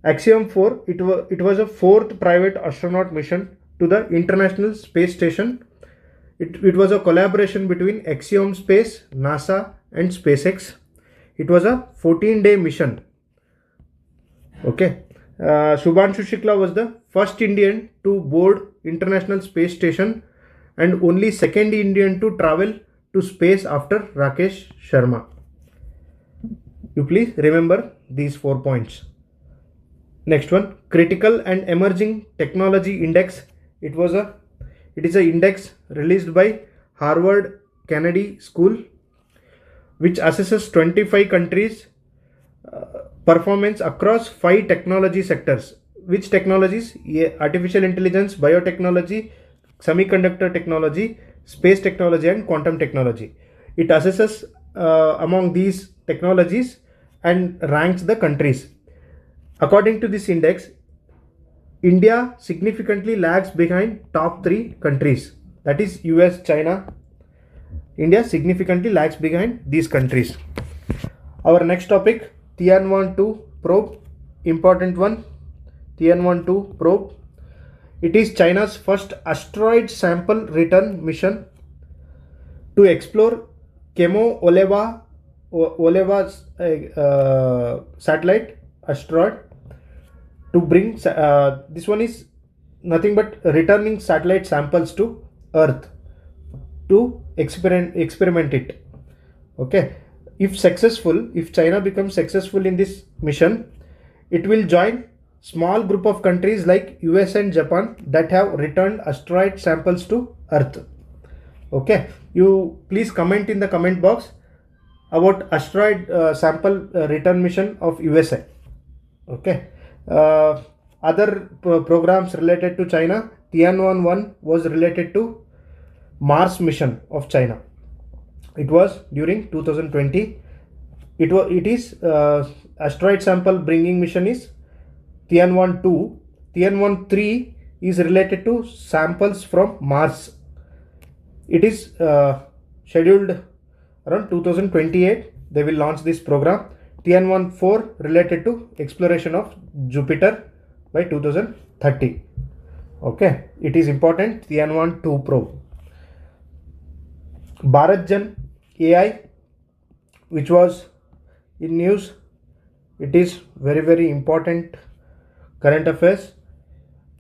Axiom 4, it was a fourth private astronaut mission to the International Space Station. It was a collaboration between Axiom Space, NASA and SpaceX. It was a 14-day mission. Okay. Shubhanshu Shukla was the first Indian to board International Space Station and only second Indian to travel to space after Rakesh Sharma. You please remember these 4 points. Next one, Critical and Emerging Technology Index. It is an index released by Harvard Kennedy School, which assesses 25 countries' performance across 5 technology sectors. Which technologies? Artificial intelligence, biotechnology, semiconductor technology, space technology and quantum technology. It assesses among these technologies and ranks the countries. According to this index, India significantly lags behind top 3 countries, that is US, China. India significantly lags behind these countries. Our next topic, Tianwan-2 probe, important one. Tianwan-2 probe. It is China's first asteroid sample return mission to explore Kemo-Oleva satellite asteroid. To bring this one is nothing but returning satellite samples to Earth to experiment it. Okay, if China becomes successful in this mission, it will join small group of countries like US and Japan that have returned asteroid samples to Earth. Okay, you please comment in the comment box about asteroid sample return mission of USA. Okay. Other programs related to China, Tianwen-1 was related to Mars mission of China. It was during 2020. It is asteroid sample bringing mission is Tianwen-2. Tianwen-3 is related to samples from Mars. It is scheduled around 2028. They will launch this program. Tianwen-4 related to exploration of Jupiter by 2030. Okay, it is important. Tianwen-2 probe. Bharatjan AI, which was in news. It is very important current affairs.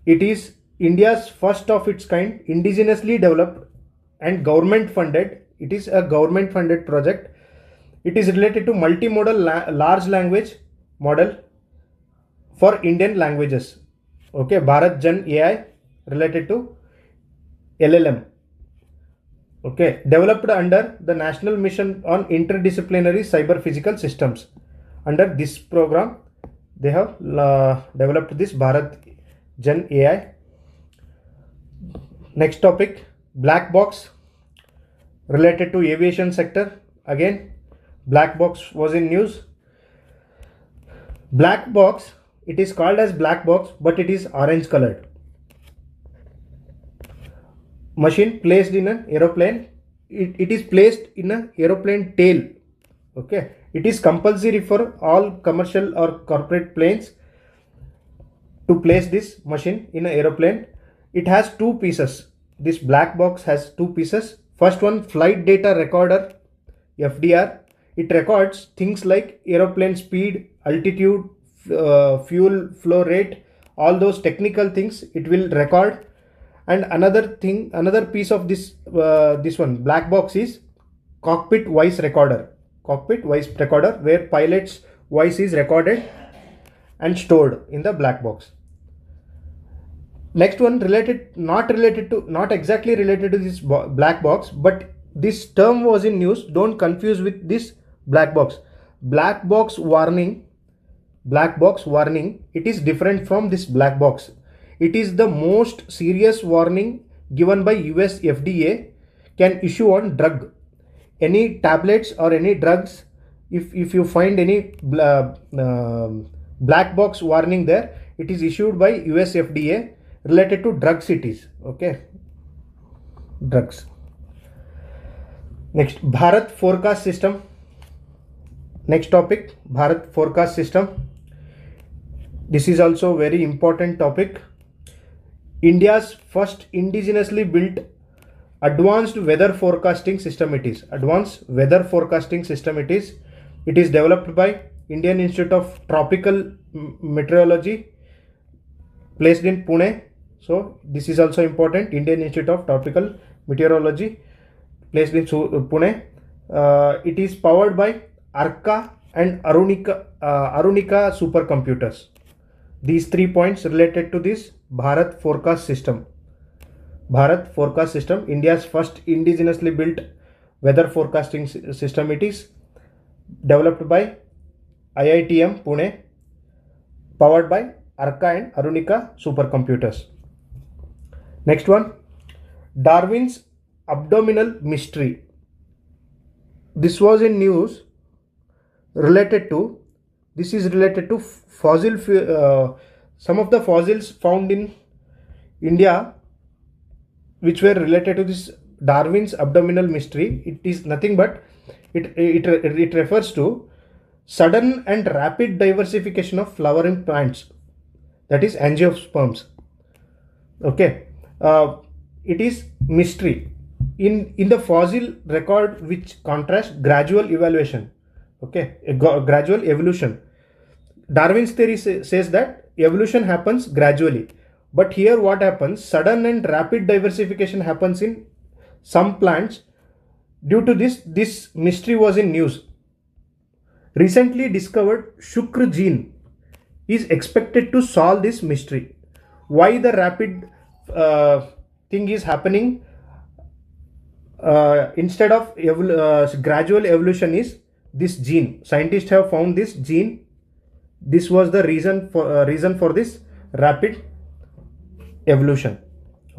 It is India's first of its kind, indigenously developed and government funded. It is a government funded project. It is related to multimodal large language model for Indian languages. Okay, Bharatjan AI related to LLM. Okay, developed under the National Mission on Interdisciplinary Cyber Physical Systems. Under this program, they have developed this Bharatjan AI. Next topic, black box related to aviation sector. Again, black box was in news. Black box, it is called as black box, but it is orange colored. Machine placed in an aeroplane. It is placed in an aeroplane tail. Okay, it is compulsory for all commercial or corporate planes to place this machine in an aeroplane. It has two pieces. This black box has two pieces. First one, flight data recorder, FDR. It records things like aeroplane speed, altitude, fuel flow rate, all those technical things it will record. And another piece of this one black box is cockpit voice recorder. Cockpit voice recorder, where pilot's voice is recorded and stored in the black box. Next one, not exactly related to this black box, but this term was in news. Don't confuse with this black box. Black box warning. It is different from this black box. It is the most serious warning given by US FDA can issue on drug. Any tablets or any drugs, if you find any black box warning there, it is issued by US FDA related to drugs it is. Okay, drugs. Next, Bharat forecast system. Next topic, Bharat forecast system. This is also very important topic. India's first indigenously built advanced weather forecasting system it is. It is developed by Indian Institute of Tropical Meteorology, placed in Pune. So this is also important. Indian Institute of Tropical Meteorology, placed in Pune. It is powered by Arka and Arunika supercomputers. These 3 points related to this Bharat forecast system. India's first indigenously built weather forecasting system. It is developed by IITM Pune, powered by Arka and Arunika supercomputers. Next one, Darwin's abdominal mystery. This was in news. This is related to fossil. Some of the fossils found in India, which were related to this Darwin's abdominal mystery. It is nothing but it refers to sudden and rapid diversification of flowering plants, that is angiosperms. Okay, it is mystery in the fossil record, which contrasts gradual evaluation. Okay, gradual evolution. Darwin's theory says that evolution happens gradually, but here what happens, sudden and rapid diversification happens in some plants. Due to this mystery was in news. Recently discovered Shukr gene is expected to solve this mystery. Why the rapid thing is happening instead of gradual evolution is this gene. Scientists have found this gene This was the reason for this rapid evolution.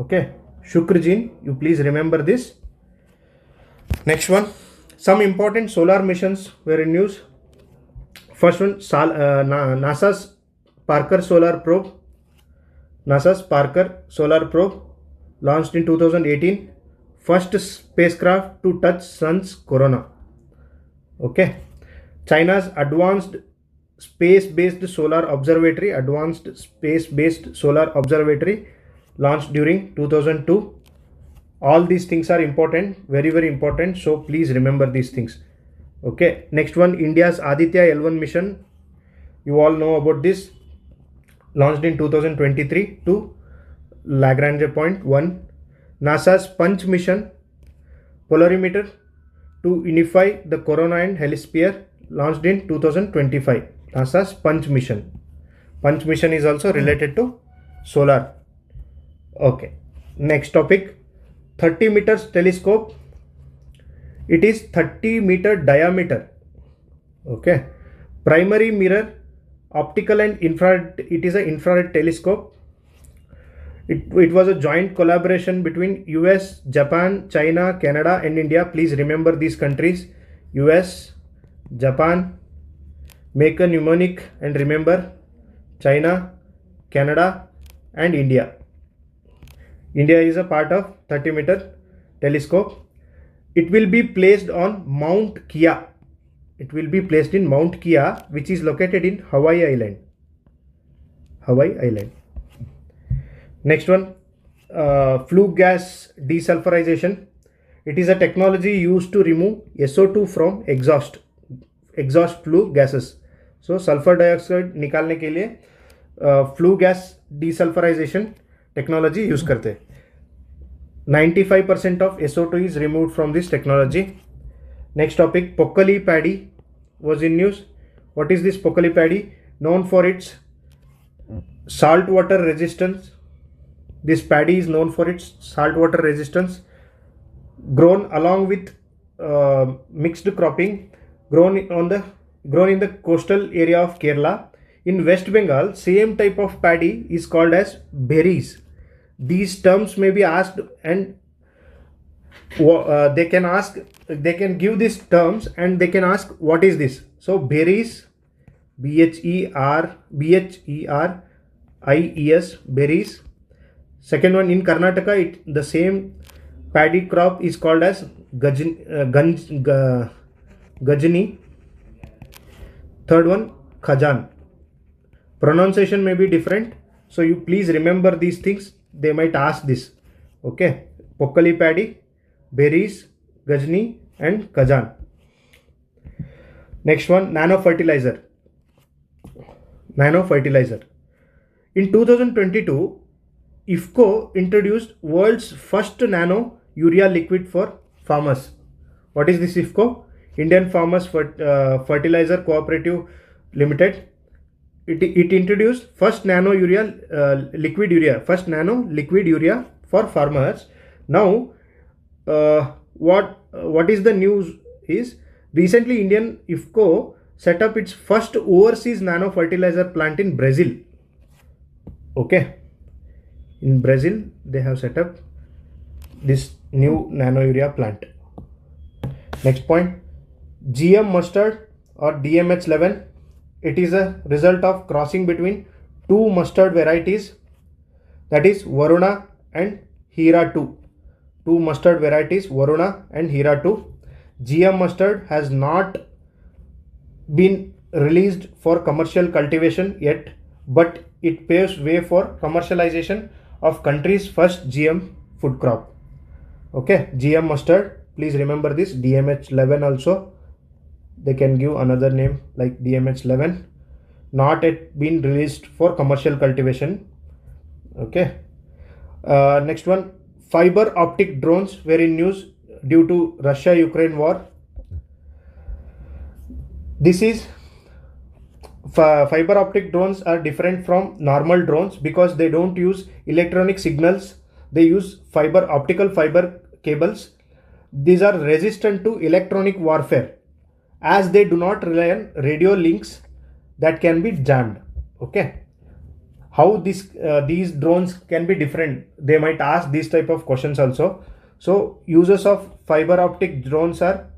Okay, Shukr gene, you please remember this. Next one, some important solar missions were in news. First one, NASA's Parker Solar Probe. NASA's Parker Solar Probe launched in 2018. First spacecraft to touch sun's corona. Okay. China's Advanced Space-Based Solar Observatory launched during 2002. All these things are important, very, very important. So please remember these things. Okay. Next one, India's Aditya L1 mission. You all know about this. Launched in 2023 to Lagrange point 1. NASA's Punch mission, polarimeter to unify the corona and helisphere, launched in 2025. NASA's Punch mission. Punch mission is also related to solar. Okay. Next topic, 30 meters telescope. It is 30-meter diameter. Okay. Primary mirror, optical and infrared. It is an infrared telescope. It was a joint collaboration between US, Japan, China, Canada and India. Please remember these countries: US, Japan, make a mnemonic and remember: China, Canada and India. India is a part of 30-meter telescope. It will be placed on Mount Kia. It will be placed in Mount Kia, which is located in Hawaii Island. Hawaii Island. Next one, flue gas desulfurization. It is a technology used to remove SO2 from exhaust flue gases. So sulfur dioxide निकालने के लिए flue gas desulfurization technology use करते. 95% of SO2 is removed from this technology. Next topic, Pokali paddy was in news. What is this Pokali paddy? Known for its saltwater resistance. This paddy is known for its saltwater resistance. Grown along with mixed cropping. Grown in the coastal area of Kerala. In West Bengal, same type of paddy is called as berries. These terms may be asked, and they can give these terms and they can ask what is this. So berries, BHERIES, berries. Second one, in Karnataka, the same paddy crop is called as Gajni. Third one, Khajan. Pronunciation may be different, so you please remember these things. They might ask this. Okay, Pokali paddy, berries, Gajni and Khajan. Next one, nano fertilizer. In 2022, IFCO introduced world's first nano urea liquid for farmers. What is this IFCO? Indian Farmers Fertilizer Cooperative Limited. It introduced first nano liquid urea for farmers. Now, what is the news is, recently Indian IFCO set up its first overseas nano fertilizer plant in Brazil. Okay. In Brazil, they have set up this new nano urea plant. Next point, GM mustard or DMH11. It is a result of crossing between two mustard varieties, that is Varuna and Hira 2. Two mustard varieties, Varuna and Hira 2. GM mustard has not been released for commercial cultivation yet, but it paves way for commercialization of country's first GM food crop. Okay, GM mustard, please remember this. DMH11 also, they can give another name like DMH11, not yet been released for commercial cultivation. Okay. Next one, fiber optic drones were in news due to Russia-Ukraine war. This is fiber optic drones are different from normal drones because they don't use electronic signals. They use optical fiber cables. These are resistant to electronic warfare as they do not rely on radio links that can be jammed. Okay, how these drones can be different, they might ask these type of questions also. So uses of fiber optic drones are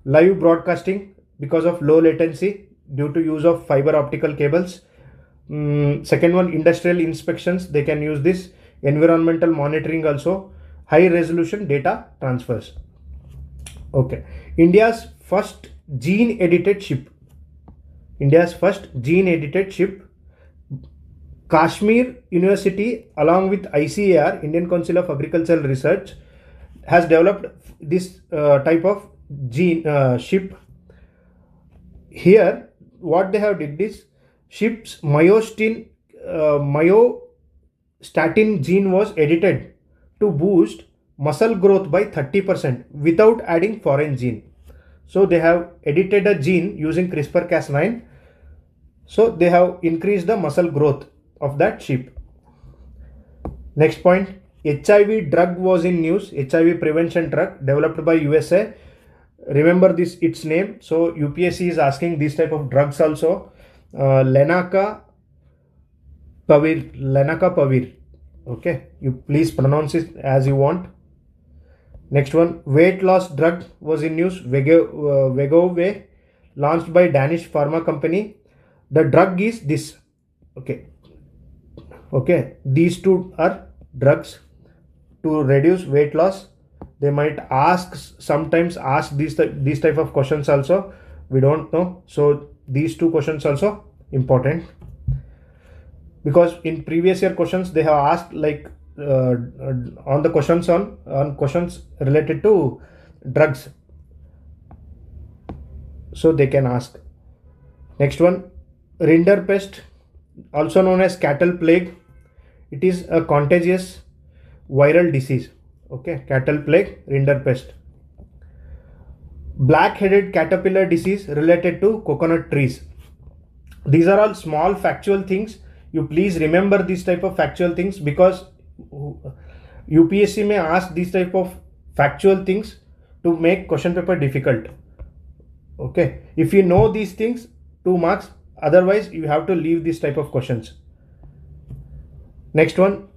live broadcasting because of low latency due to use of fiber optical cables. Second one, industrial inspections, they can use this. Environmental monitoring also. High resolution data transfers. Okay, India's first gene edited ship. Kashmir University along with ICAR, Indian Council of Agricultural Research, has developed this type of gene ship. Here what they have did is, ship's myostatin gene was edited to boost muscle growth by 30% without adding foreign gene. So they have edited a gene using CRISPR-Cas9. So they have increased the muscle growth of that sheep. Next point, HIV drug was in news. HIV prevention drug developed by USA. Remember this, its name. So UPSC is asking these type of drugs also. Lenacapavir. Okay, you please pronounce it as you want. Next one, weight loss drug was in news. Wegovy, launched by Danish pharma company. The drug is this. Okay, these two are drugs to reduce weight loss. They might sometimes ask these type of questions also. We don't know. So these two questions also important, because in previous year questions they have asked like on the questions on questions related to drugs, so they can ask. Next one, rinderpest, also known as cattle plague. It is a contagious viral disease. Okay, cattle plague, rinderpest. Black-headed caterpillar disease related to coconut trees. These are all small factual things. You please remember these type of factual things, because UPSC may ask these type of factual things to make question paper difficult. Okay, if you know these things, 2 marks. Otherwise you have to leave this type of questions. Next one,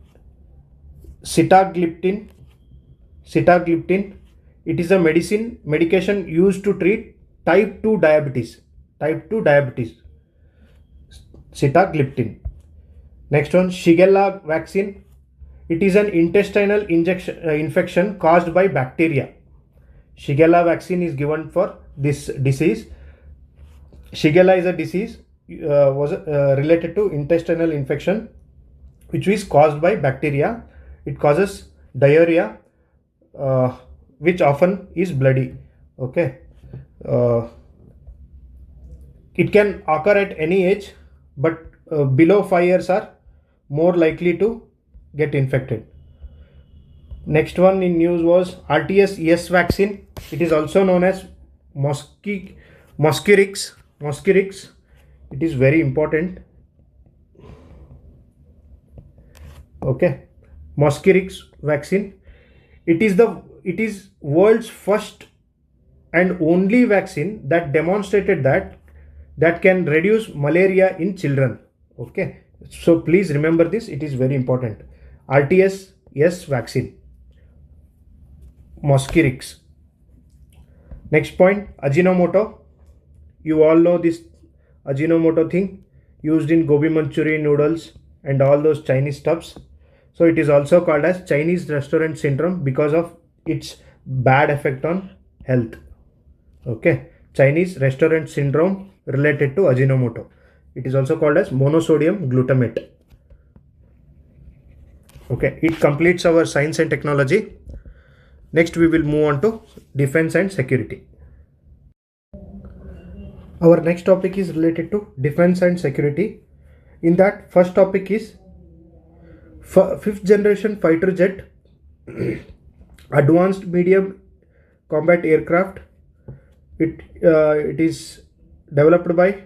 sitagliptin. It is a medication used to treat type 2 diabetes. Sitagliptin. Next one, Shigella vaccine. It is an intestinal infection caused by bacteria. Shigella vaccine is given for this disease. Shigella is a disease was related to intestinal infection which is caused by bacteria. It causes diarrhea, which often is bloody. Okay, it can occur at any age, but below 5 years are more likely to get infected. Next one in news was RTS-yes vaccine. It is also known as Mosquirix. It is very important. Okay, Mosquirix vaccine. It is world's first and only vaccine that demonstrated that can reduce malaria in children. Okay, so please remember this, it is very important. RTS-yes vaccine, Mosquirix. Next point, Ajinomoto. You all know this Ajinomoto thing used in gobi Manchurian noodles and all those Chinese stuffs. So it is also called as Chinese restaurant syndrome because of its bad effect on health. Okay, Chinese restaurant syndrome related to Ajinomoto. It is also called as monosodium glutamate. Okay, it completes our science and technology. Next we will move on to defense and security. Our next topic is related to defense and security. In that, first topic is 5th generation fighter jet, advanced medium combat aircraft. It is developed by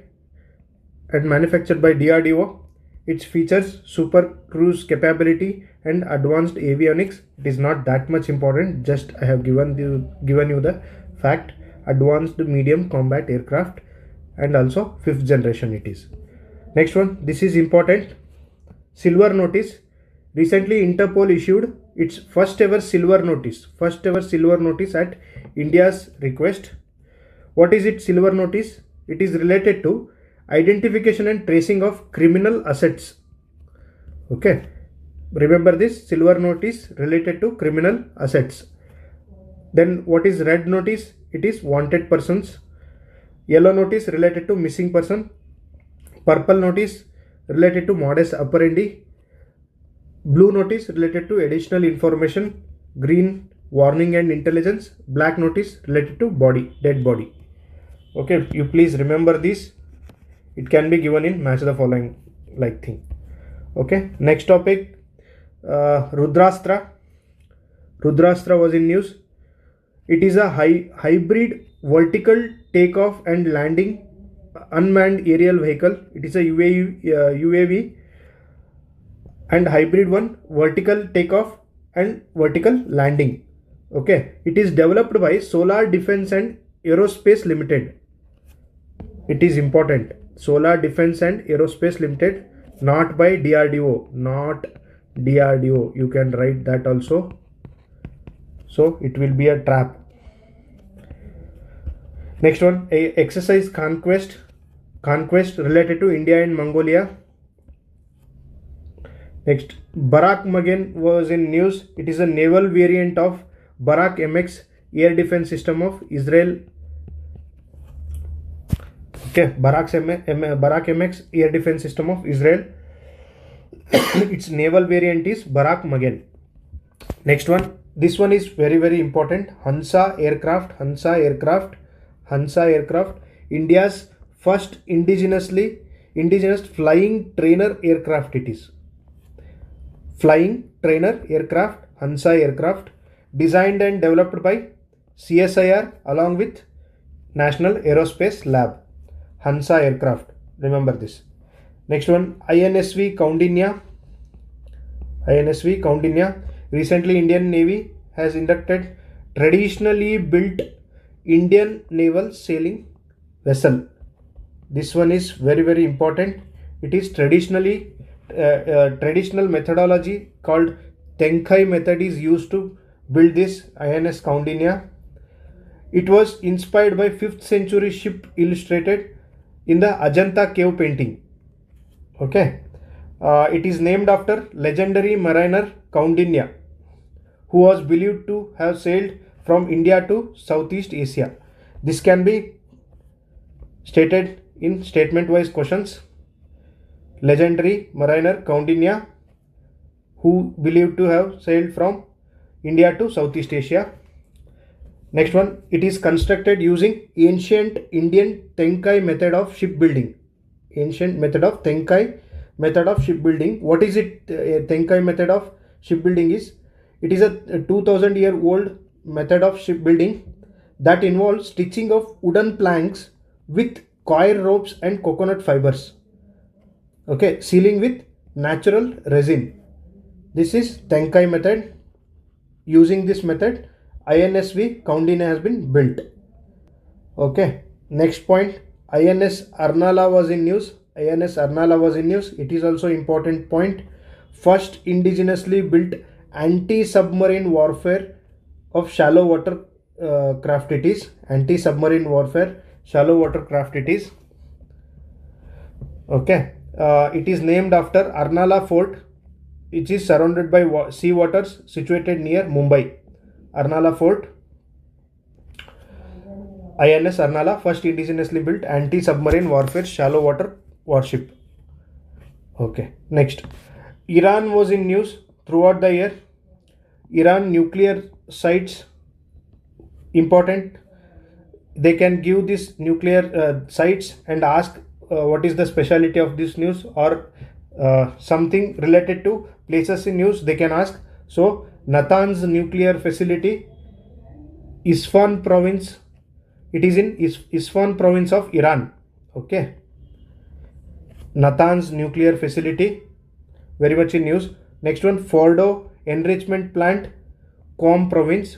and manufactured by DRDO. Its features super cruise capability and advanced avionics. It is not that much important, just I have given you the fact. Advanced medium combat aircraft, and also 5th generation it is. Next one, this is important. Silver notice. Recently Interpol issued its first ever silver notice at India's request. What is it, silver notice? It is related to identification and tracing of criminal assets. Okay, remember this, silver notice related to criminal assets. Then what is red notice? It is wanted persons. Yellow notice related to missing person. Purple notice related to modus operandi. Blue notice related to additional information. Green, warning and intelligence. Black notice related to body, dead body. Okay, you please remember this. It can be given in match the following like thing. Okay, next topic, Rudrastra. Rudrastra was in news. It is a hybrid vertical takeoff and landing unmanned aerial vehicle. It is a UAV and hybrid one, vertical takeoff and vertical landing. Okay, it is developed by Solar Defense and Aerospace Limited. It is important, Solar Defense and Aerospace Limited, not by DRDO, not DRDO. You can write that also, so it will be a trap. Next one, exercise conquest related to India and Mongolia. Next, Barak Magen was in news. It is a naval variant of Barak MX air defense system of Israel. Okay, Barak MX air defense system of Israel. Its naval variant is Barak Magen. Next one, this one is very important. Hansa aircraft, India's first indigenous flying trainer aircraft. It is flying trainer aircraft, Hansa aircraft, designed and developed by CSIR along with National Aerospace Lab. Hansa aircraft, remember this. Next one, INSV Kaundinya. Recently Indian Navy has inducted traditionally built Indian naval sailing vessel. This one is very important. It is traditional methodology called Tenkai method is used to build this INS Kaundinya. It was inspired by 5th century ship illustrated in the Ajanta cave painting. Okay, it is named after legendary mariner Kaundinya, who was believed to have sailed from India to Southeast Asia. This can be stated in statement wise questions. Legendary mariner Kaundinya, who believed to have sailed from India to Southeast Asia. Next one, it is constructed using ancient Indian Tenkai method of shipbuilding. What is it? Tenkai method of shipbuilding is, it is a 2000-year-old method of shipbuilding that involves stitching of wooden planks with coir ropes and coconut fibers. Okay, sealing with natural resin. This is Tenkai method. Using this method, INSV Kaundinya has been built. Okay, next point, INS Arnala was in news. It is also important point. First indigenously built anti-submarine warfare of shallow water craft. It is anti-submarine warfare shallow water craft. It is okay. It is named after Arnala Fort, which is surrounded by sea waters, situated near Mumbai. Arnala Fort, INS Arnala, first indigenously built anti-submarine warfare shallow water warship. Okay, next, Iran was in news throughout the year. Iran nuclear sites, important. They can give this nuclear sites and ask what is the speciality of this news, or something related to places in news they can ask. So Natanz nuclear facility, Isfahan province, it is in Isfahan province of Iran. Okay, Natanz nuclear facility, very much in news. Next one, Fordo enrichment plant, Qom province,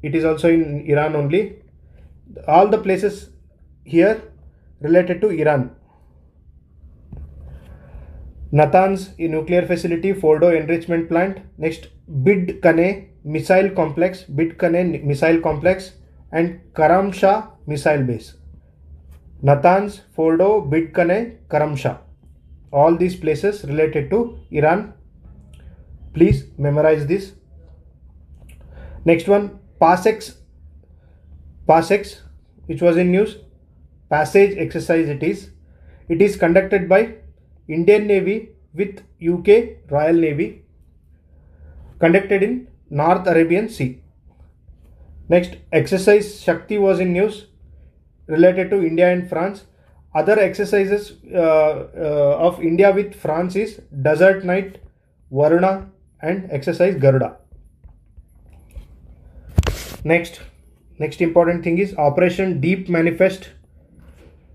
it is also in Iran only. All the places here related to Iran. Natanz nuclear facility, Fordo enrichment plant. Next, Bidkane missile complex, and Karamsha missile base. Natanz, Fordo, Bidkane, Karamsha. All these places related to Iran. Please memorize this. Next one, Passex, which was in news. Passage exercise it is. It is conducted by Indian Navy with UK Royal Navy, conducted in North Arabian Sea. Next, exercise Shakti was in news, related to India and France. Other exercises of India with France is Desert Night, Varuna, and exercise Garuda. Next important thing is Operation Deep Manifest.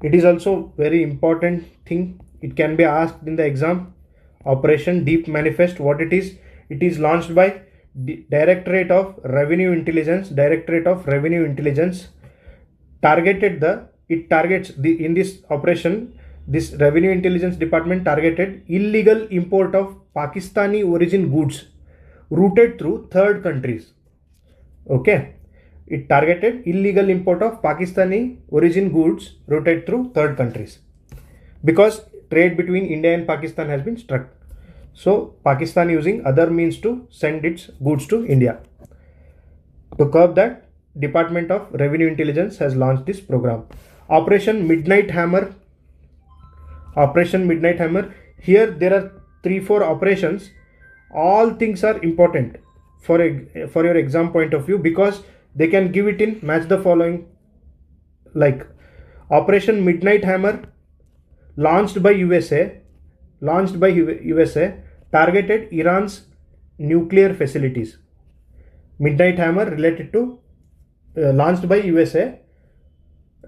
It is also very important thing. It can be asked in the exam. Operation Deep Manifest, what it is? It is launched by Directorate of Revenue Intelligence. In this operation, this Revenue Intelligence Department targeted illegal import of Pakistani origin goods routed through third countries. Okay. It targeted illegal import of Pakistani origin goods routed through third countries, because trade between India and Pakistan has been struck. So Pakistan using other means to send its goods to India. To curb that, Department of Revenue Intelligence has launched this program. Operation Midnight Hammer. Here there are 3-4 operations. All things are important for your exam point of view, because they can give it in match the following, like Operation Midnight Hammer, launched by USA, targeted Iran's nuclear facilities. Midnight Hammer related to launched by USA,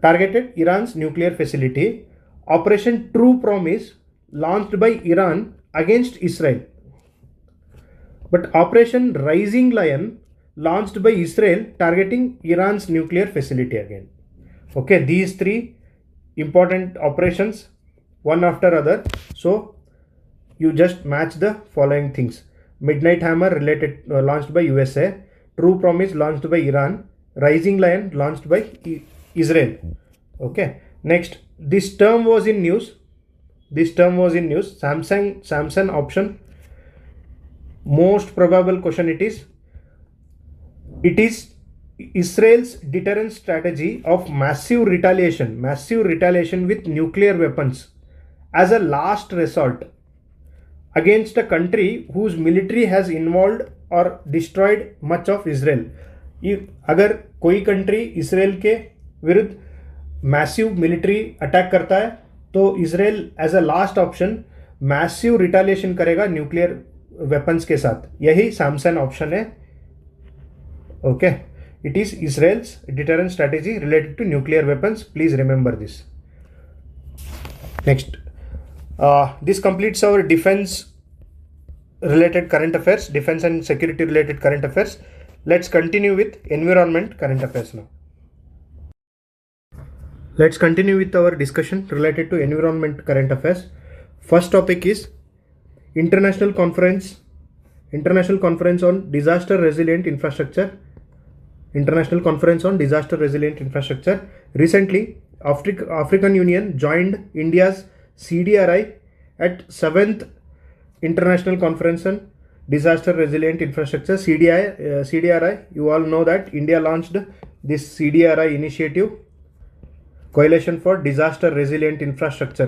targeted Iran's nuclear facility. Operation True Promise, launched by Iran against Israel. But Operation Rising Lion, launched by Israel, targeting Iran's nuclear facility again. Okay, these 3 important operations, one after other. So you just match the following things. Midnight Hammer related launched by USA, True Promise launched by Iran, Rising Lion launched by Israel. Okay. Next, this term was in news. Samsung option. Most probable question it is Israel's deterrence strategy of massive retaliation with nuclear weapons as a last resort against a country whose military has involved or destroyed much of Israel. अगर कोई country Israel के विरुद्ध massive military attack करता है, तो Israel as a last option massive retaliation करेगा nuclear weapons के साथ. यही सैमसन ऑप्शन है. Okay, it is Israel's deterrence strategy related to nuclear weapons. Please remember this. Next, this completes our defense related current affairs, defense and security related current affairs. Let's continue with environment current affairs now. Let's continue with our discussion related to environment current affairs. First topic is International Conference on Disaster Resilient Infrastructure. Recently, African Union joined India's CDRI at 7th International Conference on Disaster Resilient Infrastructure. CDRI, you all know that India launched this CDRI initiative, Coalition for Disaster Resilient Infrastructure,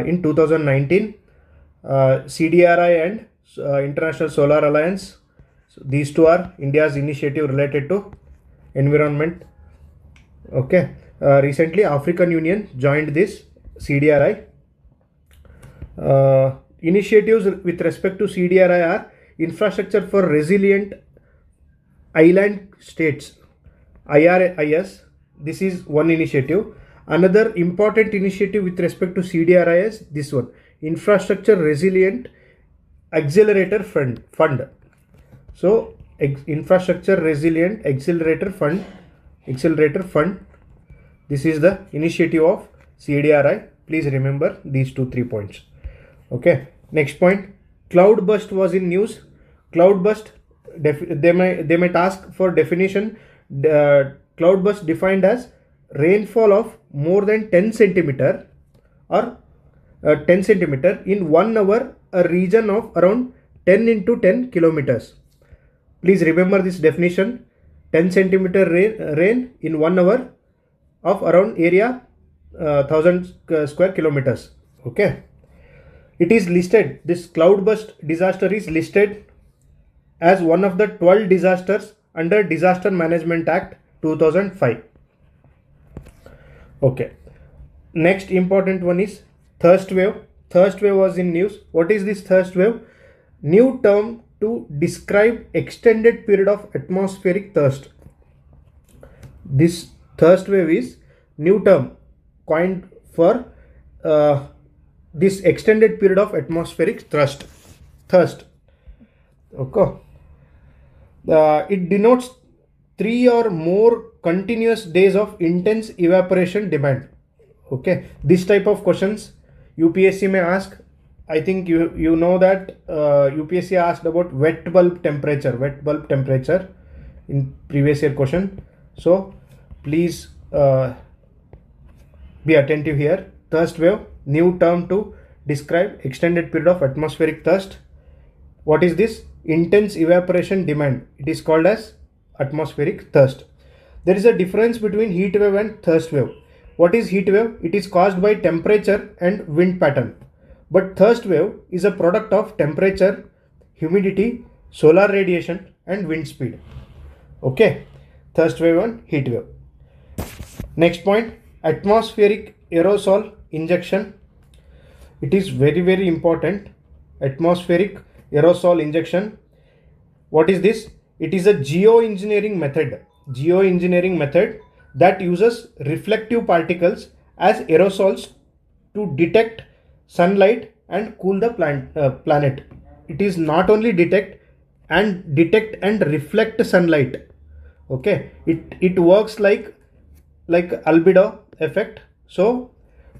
in 2019. CDRI and International Solar Alliance, so these two are India's initiative related to environment. Okay, recently African Union joined this CDRI. Initiatives with respect to CDRI are Infrastructure for Resilient Island States, IRIS. This is one initiative. Another important initiative with respect to CDRI is this one, Infrastructure Resilient Accelerator Fund. So Infrastructure Resilient Accelerator Fund. This is the initiative of CDRI. Please remember these 2-3 points. Okay. Next point, cloudburst was in news. Cloudburst, they might ask for definition. Cloudburst defined as rainfall of more than 10 centimeter or 10 centimeter in 1 hour, a region of around 10 into 10 kilometers. Please remember this definition. 10 centimeter rain in 1 hour of around area 1000 square kilometers. Okay. It is listed, this cloudburst disaster is listed as one of the 12 disasters under Disaster Management Act 2005. Okay. Next important one is thirst wave. Thirst wave was in news. What is this thirst wave? New term to describe extended period of atmospheric thirst. This thirst wave is new term coined for this extended period of atmospheric thirst. Okay. It denotes 3 or more continuous days of intense evaporation demand. Okay. This type of questions UPSC may ask. I think you know that UPSC asked about wet bulb temperature in previous year question. So please be attentive here. Thirst wave, new term to describe extended period of atmospheric thirst. What is this? Intense evaporation demand. It is called as atmospheric thirst. There is a difference between heat wave and thirst wave. What is heat wave? It is caused by temperature and wind pattern. But thirst wave is a product of temperature, humidity, solar radiation and wind speed. Okay. Thirst wave and heat wave. Next point, atmospheric aerosol injection. It is very, very important. Atmospheric aerosol injection. What is this? It is a geoengineering method. Geoengineering method that uses reflective particles as aerosols to detect sunlight and cool the planet. It is not only detect and reflect sunlight. Okay. It works like albedo effect. So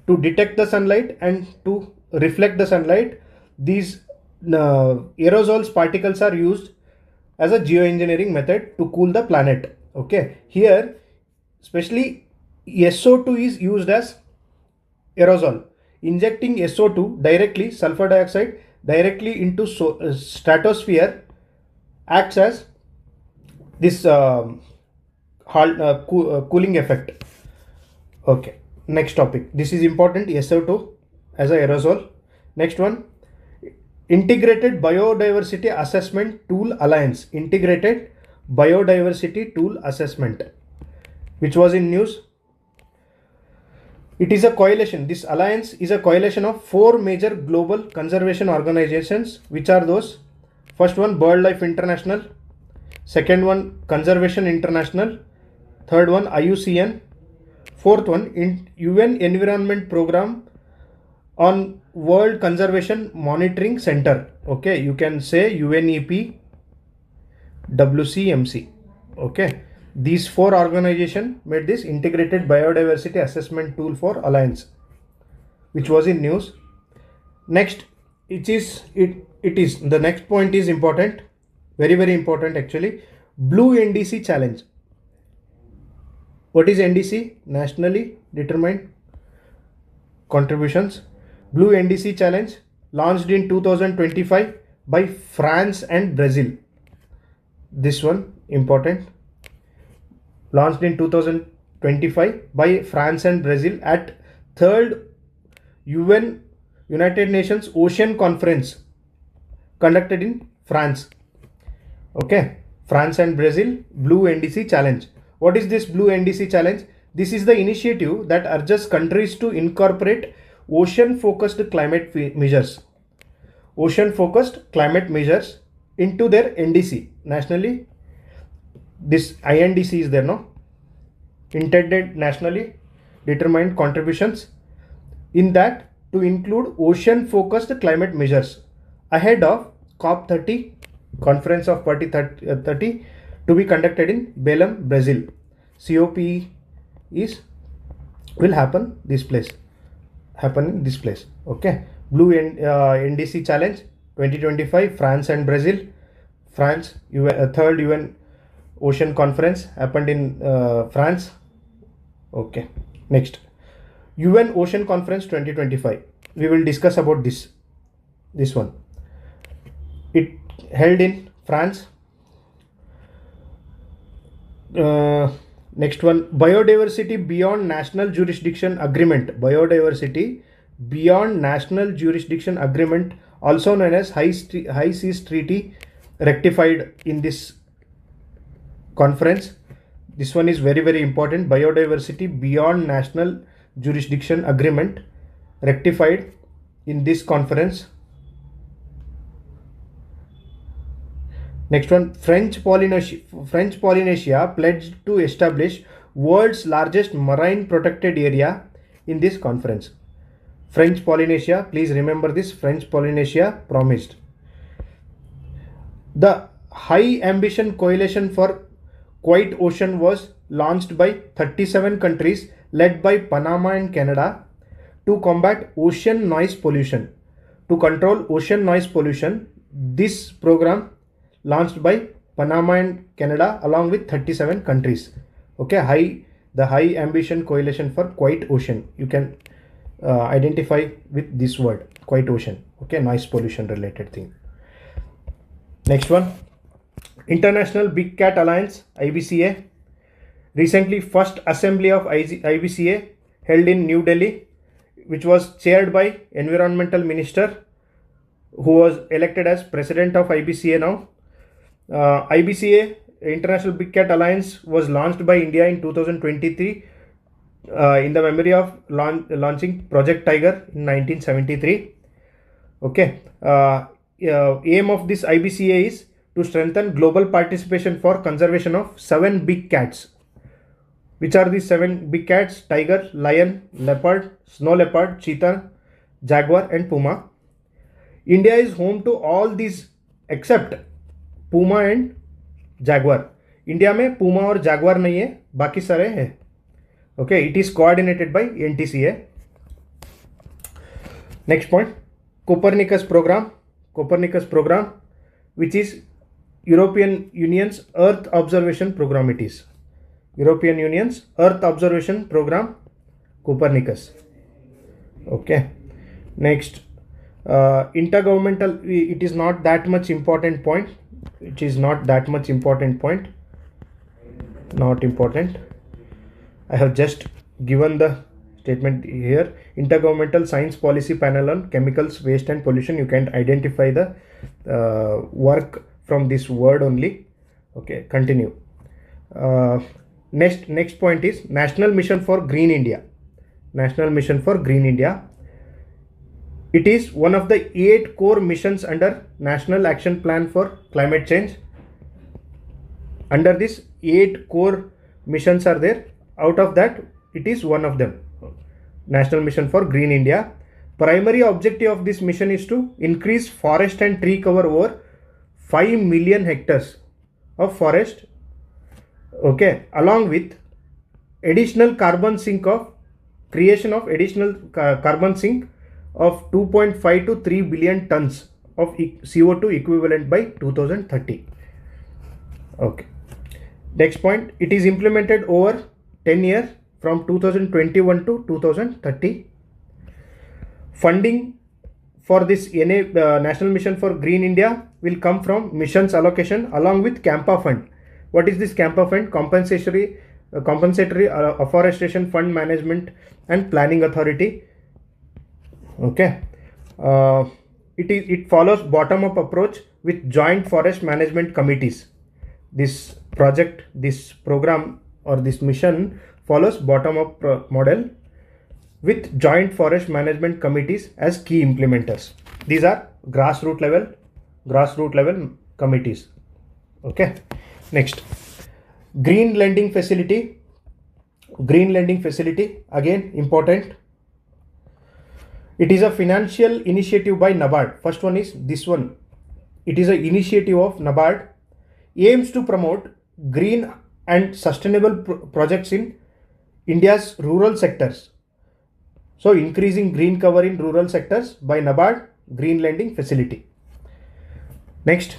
to detect the sunlight and to reflect the sunlight, these aerosols particles are used as a geoengineering method to cool the planet. Okay. Here especially SO2 is used as aerosol. Injecting SO2 directly, sulfur dioxide directly into stratosphere acts as this cooling effect. Okay. Next topic. This is important. SO2 as a aerosol. Next one. Integrated Biodiversity Assessment Tool Alliance. Integrated Biodiversity Tool Assessment, which was in news. It is a coalition. This alliance is a coalition of 4 major global conservation organizations. Which are those? First one, BirdLife International. Second one, Conservation International. Third one, IUCN. Fourth one, UN Environment Program on World Conservation Monitoring Center. Okay, you can say UNEP, WCMC. Okay. These 4 organizations made this Integrated Biodiversity Assessment Tool for Alliance, which was in news. Next, the next point is important, very, very important actually. Blue NDC challenge. What is NDC? Nationally Determined Contributions. Blue NDC challenge launched in 2025 by France and Brazil. This one important. Launched in 2025 by France and Brazil at 3rd United Nations Ocean Conference conducted in France. Okay, France and Brazil Blue NDC Challenge. What is this Blue NDC Challenge? This is the initiative that urges countries to incorporate ocean-focused climate measures. Ocean-focused climate measures into their NDC. Nationally, this INDC is there, no? Intended Nationally Determined Contributions. In that, to include ocean-focused climate measures ahead of COP30, Conference of Party 30, to be conducted in Belém, Brazil. COP will happen this place. happen in this place. Okay, Blue NDC Challenge 2025, France and Brazil. France, third UN Ocean Conference happened in France. Okay, next, UN Ocean Conference 2025. We will discuss about this one. It held in France. Next one, Biodiversity Beyond National Jurisdiction Agreement. Biodiversity Beyond National Jurisdiction Agreement, also known as High Seas Treaty, rectified in this conference. This one is very, very important. Biodiversity Beyond National Jurisdiction Agreement rectified in this conference. Next one, French Polynesia pledged to establish world's largest marine protected area in this conference. French Polynesia, please remember this, French Polynesia promised. The High Ambition Coalition for Quiet Ocean was launched by 37 countries led by Panama and Canada to combat ocean noise pollution. To control ocean noise pollution, this program launched by Panama and Canada along with 37 countries. Okay, the High Ambition Coalition for Quiet Ocean. You can identify with this word, Quiet Ocean. Okay, noise pollution related thing. Next one, International Big Cat Alliance, IBCA. Recently, first assembly of IBCA held in New Delhi, which was chaired by Environmental Minister, who was elected as President of IBCA now. IBCA, International Big Cat Alliance, was launched by India in 2023 in the memory of launching Project Tiger in 1973. Okay, aim of this IBCA is to strengthen global participation for conservation of 7 big cats. Which are these 7 big cats? Tiger, lion, leopard, snow leopard, cheetah, jaguar and puma. India is home to all these except puma and jaguar. India में puma और jaguar नहीं है, बाकी सारे हैं. Okay, it is coordinated by NTCA. Next point, Copernicus programme which is European Union's Earth Observation Program. It is European Union's Earth Observation Program, Copernicus. Okay, next, intergovernmental. It is not that much important point. Not important. I have just given the statement here. Intergovernmental Science Policy Panel on Chemicals, Waste and Pollution. You can identify the work from this word only. Okay, continue. Next point is National Mission for Green India. It is one of the 8 core missions under National Action Plan for Climate Change. Under this, 8 core missions are there. Out of that, it is one of them. National Mission for Green India. Primary objective of this mission is to increase forest and tree cover over 5 million hectares of forest. Okay, along with additional carbon sink of creation of additional carbon sink of 2.5 to 3 billion tons of CO2 equivalent by 2030. Okay. Next point, it is implemented over 10 years from 2021 to 2030. Funding for this National Mission for Green India will come from missions allocation along with CAMPA fund. What is this CAMPA fund? Compensatory Afforestation Fund Management and Planning Authority. Okay, it follows bottom-up approach with joint forest management committees. This project, this program or this mission follows bottom-up model with joint forest management committees as key implementers. These are grassroots level committees. Okay, next, green lending facility. Again important. It is a financial initiative by NABARD. First one is this one. It is an initiative of NABARD, aims to promote green and sustainable projects in India's rural sectors. So increasing green cover in rural sectors by NABARD green lending facility. Next,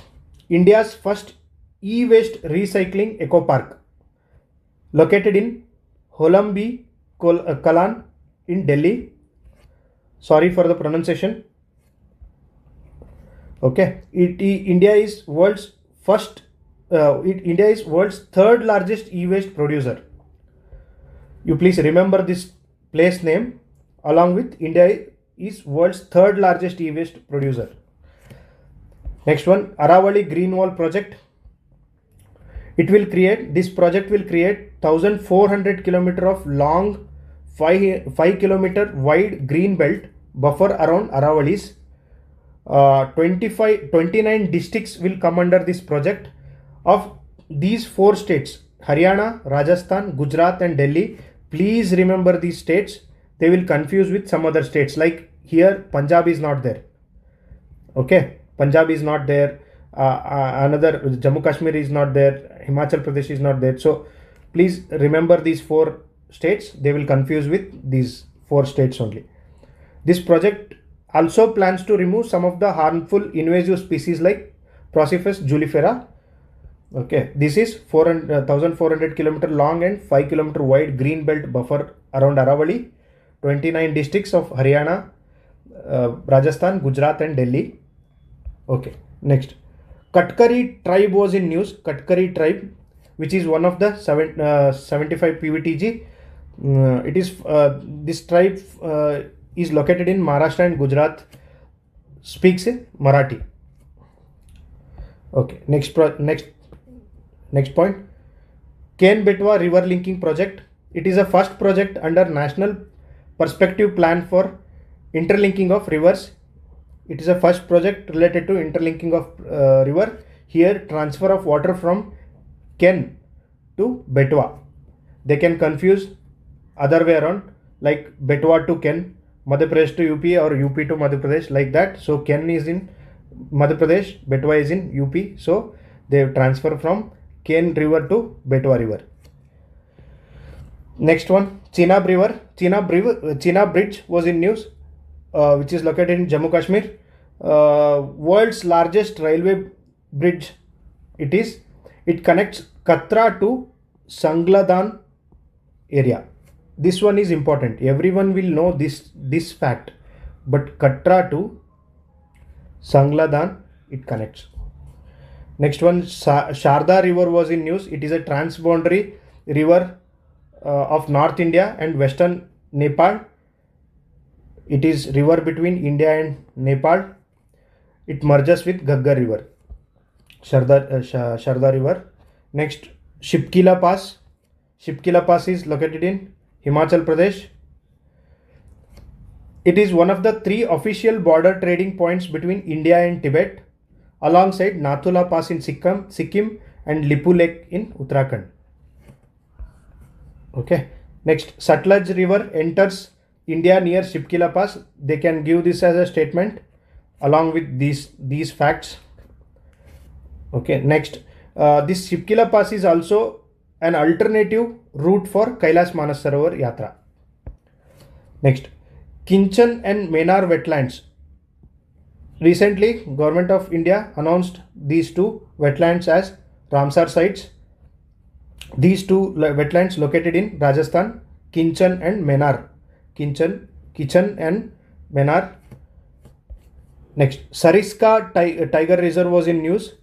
India's first e-waste recycling eco park located in Holambhi Kalan in Delhi. Sorry for the pronunciation. Okay, India is world's third largest e-waste producer. You please remember this place name along with India is world's third largest e-waste producer. Next one, Aravali Green Wall project. This project will create 1400 km of long 5 km wide green belt buffer around Aravali's 29 districts will come under this project. Of these 4 states, Haryana, Rajasthan, Gujarat and Delhi, please remember these states. They will confuse with some other states, like here Punjab is not there. Okay, Punjab is not there, another Jammu Kashmir is not there, Himachal Pradesh is not there. So please remember these 4 states. They will confuse with these 4 states only. This project also plans to remove some of the harmful invasive species like Procifus julifera. Okay, this is 1400 km long and 5 km wide green belt buffer around Aravali, 29 districts of Haryana, Rajasthan, Gujarat and Delhi. Okay, next, Katkari tribe was in news. Katkari tribe, which is one of the 75 PVTG. This tribe is located in Maharashtra and Gujarat, speaks Marathi. Okay, next point, Ken Betwa river linking project. It is a first project under National Perspective Plan for interlinking of rivers. It is a first project related to interlinking of river. Here transfer of water from Ken to Betwa. They can confuse other way around, like Betwa to Ken, Madhya Pradesh to UP or UP to Madhya Pradesh, like that. So Ken is in Madhya Pradesh, Betwa is in UP. So they transfer from Ken river to Betwa river. Next one, Chenab river. Chenab bridge was in news, which is located in Jammu Kashmir. World's largest railway bridge. It connects Katra to Sangladan area. This one is important. Everyone will know this fact. But Katra to Sangladan, it connects. Next one, Sharda river was in news. It is a transboundary river of North India and Western Nepal. It is river between India and Nepal. It merges with Ghaggar river. Sharda river. Next, Shipkila Pass. Shipkila Pass is located in Himachal Pradesh. It is one of the 3 official border trading points between India and Tibet, alongside Nathula Pass in Sikkim and Lipu Lake in Uttarakhand. Okay. Next, Satluj river enters India near Shipkila Pass. They can give this as a statement along with these facts. Okay. Next, this Shipkila Pass is also an alternative route for Kailash Manas Sarovar Yatra. Next, Kinchan and Menar wetlands. Recently, Government of India announced these 2 wetlands as Ramsar sites. These 2 wetlands located in Rajasthan, Kinchan and Menar. Kinchan and Menar. Next, Sariska Tiger Reserve was in news.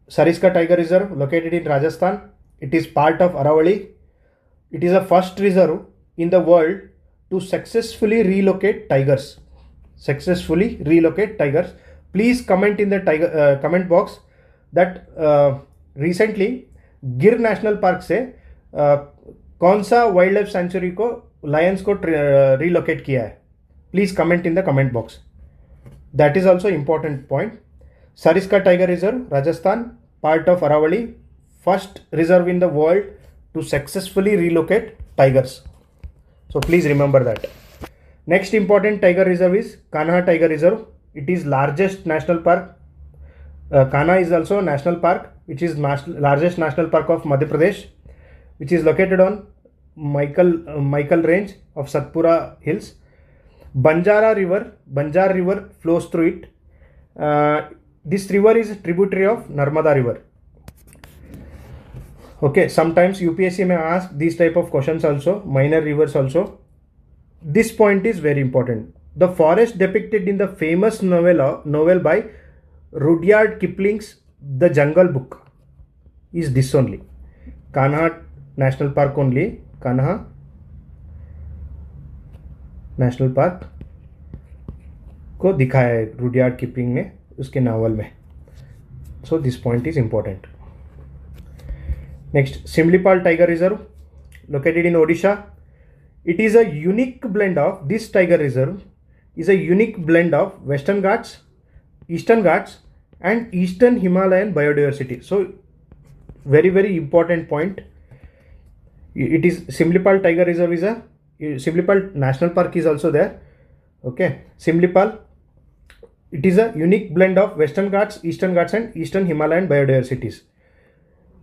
Sariska Tiger Reserve located in Rajasthan. It is part of Aravali. It is the first reserve in the world to successfully relocate tigers. Please comment in the comment box that recently Gir national park से कौन सा wildlife sanctuary को lions को relocate किया है. Please comment in the comment box. That is also important point. Sariska tiger reserve, Rajasthan, part of Aravalli, first reserve in the world to successfully relocate tigers. So please remember that. Next important tiger reserve is Kanha Tiger Reserve. It is largest national park. Kanha is also a national park, which is largest national park of Madhya Pradesh, which is located on Michael Range of Satpura Hills. Banjar River flows through it. This river is a tributary of Narmada River. Okay, sometimes UPSC may ask these type of questions also, minor rivers also. This point is very important. The forest depicted in the famous novel by Rudyard Kipling's The Jungle Book is this only. Kanha National Park only. Kanha National Park को दिखाया है Rudyard Kipling ने उसके novel में. So this point is important. Next, Simlipal Tiger Reserve, located in Odisha. It is a unique blend of, this tiger reserve is a unique blend of Western Ghats, Eastern Ghats and Eastern Himalayan biodiversity. So very important point. It is Simlipal Tiger Reserve is a, Simlipal National Park is also there. Okay, Simlipal, it is a unique blend of Western Ghats, Eastern Ghats and Eastern Himalayan biodiversities.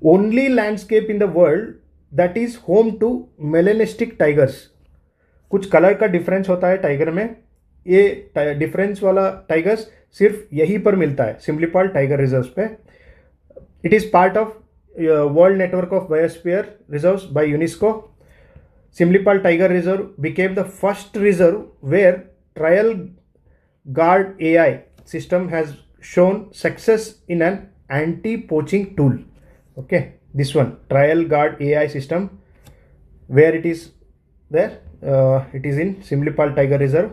Only landscape in the world that is home to melanistic tigers. कुछ colour का difference होता है tiger में, ये difference वाला tigers सिर्फ यहीं पर मिलता है सिम्लिपाल टाइगर रिजर्व्स पे. It is part of world network of biosphere reserves by UNESCO. Simlipal Tiger Reserve became the first reserve where trial guard AI system has shown success in an anti-poaching tool. Okay, this one, trial guard AI system, where it is there, it is in Simlipal Tiger Reserve.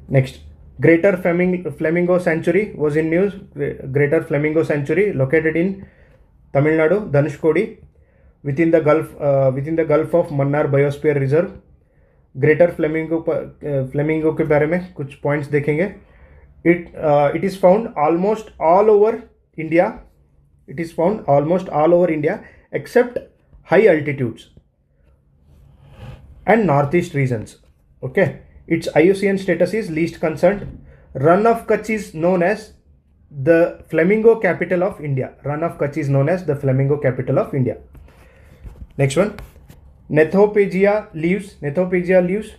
Next, Greater Flamingo Sanctuary was in news. Greater Flamingo Sanctuary located in Tamil Nadu, Dhanushkodi, within the Gulf of Mannar Biosphere Reserve. Greater Flamingo के बारे में कुछ points देखेंगे. It is found almost all over India. It is found almost all over India except high altitudes and northeast regions. Okay, its IUCN status is least concerned. Run of Kutch is known as the flamingo capital of India. Run of Kutch is known as the flamingo capital of India. Next one, Nethopegia leaves,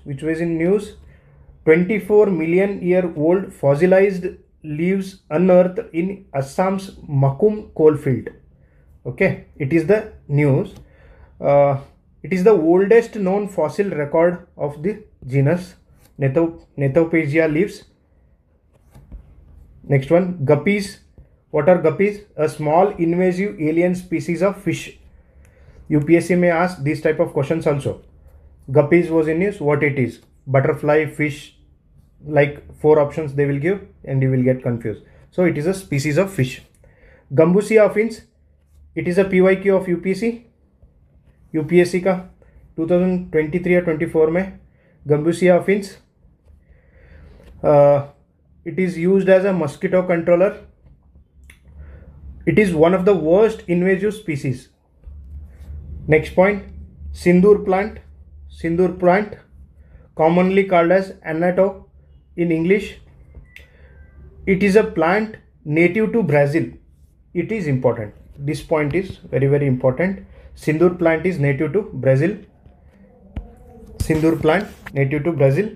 which was in news. 24 million year old fossilized leaves unearthed in Assam's Makum coalfield. Okay, it is the news. It is the oldest known fossil record of the genus Nethopegia leaves. Next one, guppies. What are guppies? A small invasive alien species of fish. UPSC may ask these type of questions also. Guppies was in news. What it is? Butterfly, fish, like 4 options they will give and you will get confused. So it is a species of fish. Gambusia affins, it is a PYQ of UPSC का 2023 या 24 में. Gambusia affins, it is used as a mosquito controller. It is one of the worst invasive species. Next point, Sindoor plant, commonly called as Anato in English. It is a plant native to Brazil. It is important. This point is very important. Sindoor plant is native to Brazil. Sindoor plant native to Brazil.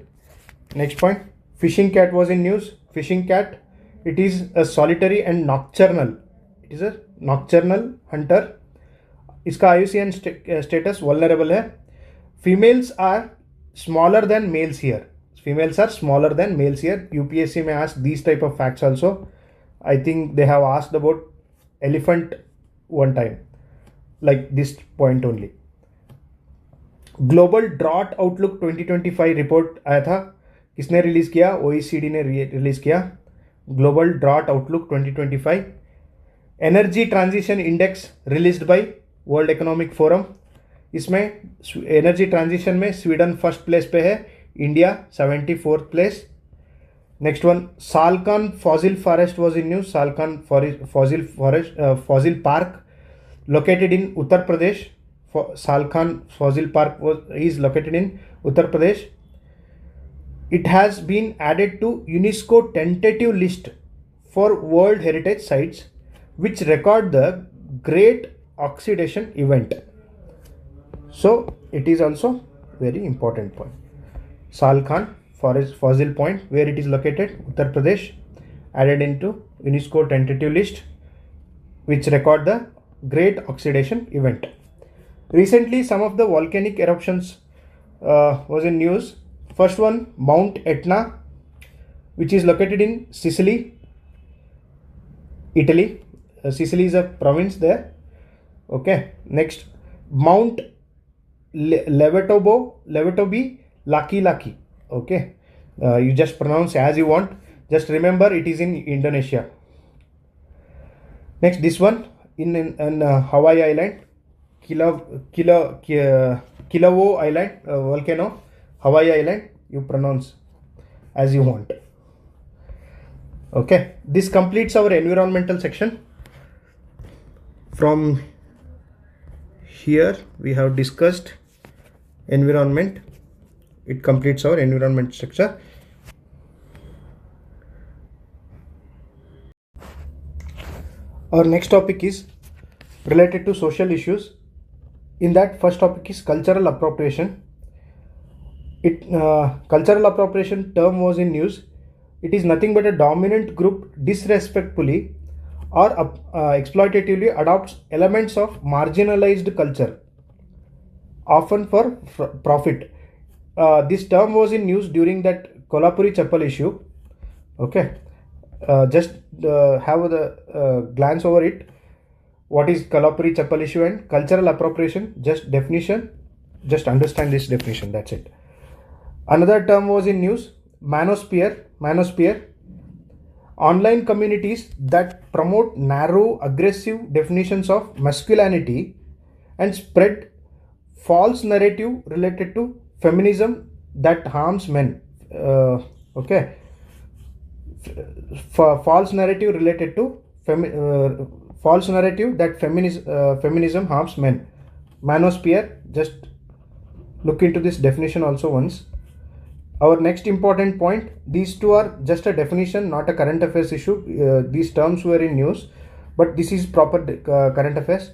Next point, fishing cat was in news. Fishing cat, it is a solitary and nocturnal. It is a nocturnal hunter. इसका IUCN status vulnerable है. Females are smaller than males here. Females are smaller than males here. UPSC may ask these type of facts also. I think they have asked about elephant one time, like this point only. Global Drought Outlook 2025 report आया था. किसने release किया? OECD ने release किया. Global Drought Outlook 2025. Energy Transition Index released by World Economic Forum. इसमें energy transition में Sweden first place पे है, India 74th place. Next one, Salkhan fossil forest was in news. Salkhan fossil park located in Uttar Pradesh. Salkhan fossil park is located in Uttar Pradesh. It has been added to UNESCO tentative list for world heritage sites which record the great oxidation event. So it is also very important point. Salkhan fossil point, where it is located, Uttar Pradesh, added into UNESCO tentative list, which record the great oxidation event. Recently, some of the volcanic eruptions was in news. First one, Mount Etna, which is located in Sicily, Italy. Sicily is a province there. Okay. Next, Mount Levatobi Laki. Okay. You just pronounce as you want. Just remember it is in Indonesia. Next, this one in Hawaii Island, Kilauea Island, volcano, Hawaii Island. You pronounce as you want. Okay, this completes our environmental section. From here we have discussed environment. It completes our environment structure. Our next topic is related to social issues. In that, first topic is cultural appropriation. Cultural appropriation term was in news. It is nothing but a dominant group disrespectfully or exploitatively adopts elements of marginalized culture, often for profit. This term was in news during that Kolhapuri Chappal issue. Okay, just have the glance over it. What is Kolhapuri Chappal issue and cultural appropriation? Just definition. Just understand this definition. That's it. Another term was in news. Manosphere. Online communities that promote narrow, aggressive definitions of masculinity and spread false narrative related to feminism that harms men. Okay. False narrative related to false narrative that feminism harms men. Manosphere. Just look into this definition also once. Our next important point, these two are just a definition, not a current affairs issue. These terms were in news, but this is proper current affairs.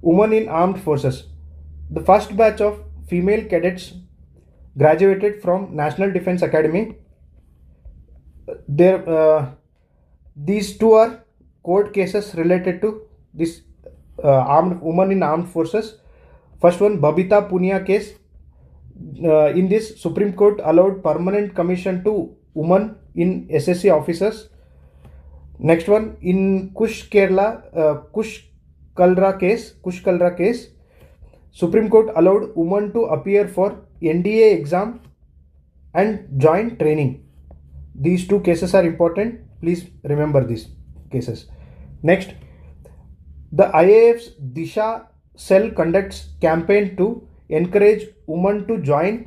Women in armed forces. The first batch of female cadets graduated from National Defence Academy. These two are court cases related to this women in armed forces. First one, Babita Punia case. In this, Supreme Court allowed permanent commission to women in SSC officers. Next one, in Kush Kalra case, Supreme Court allowed women to appear for NDA exam and join training. These two cases are important. Please remember these cases. Next, the IAF's Disha cell conducts campaign to encourage women to join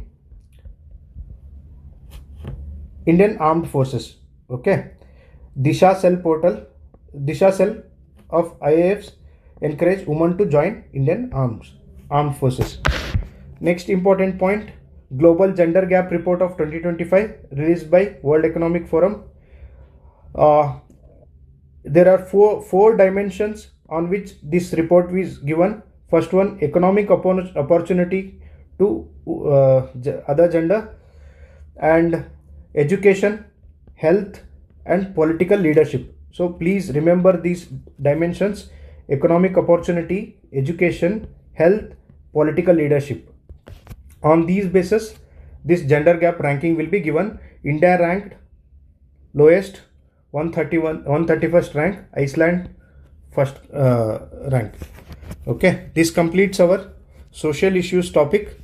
Indian Armed Forces. Okay. Disha cell of IAFs encourage women to join Indian Armed Forces. Next important point, Global Gender Gap Report of 2025 released by World Economic Forum. There are four dimensions on which this report is given. First one, economic opportunity to other gender, and education, health, and political leadership. So please remember these dimensions: economic opportunity, education, health, political leadership. On these basis, this gender gap ranking will be given. India ranked lowest, 131st rank, Iceland first rank. Okay, this completes our social issues topic.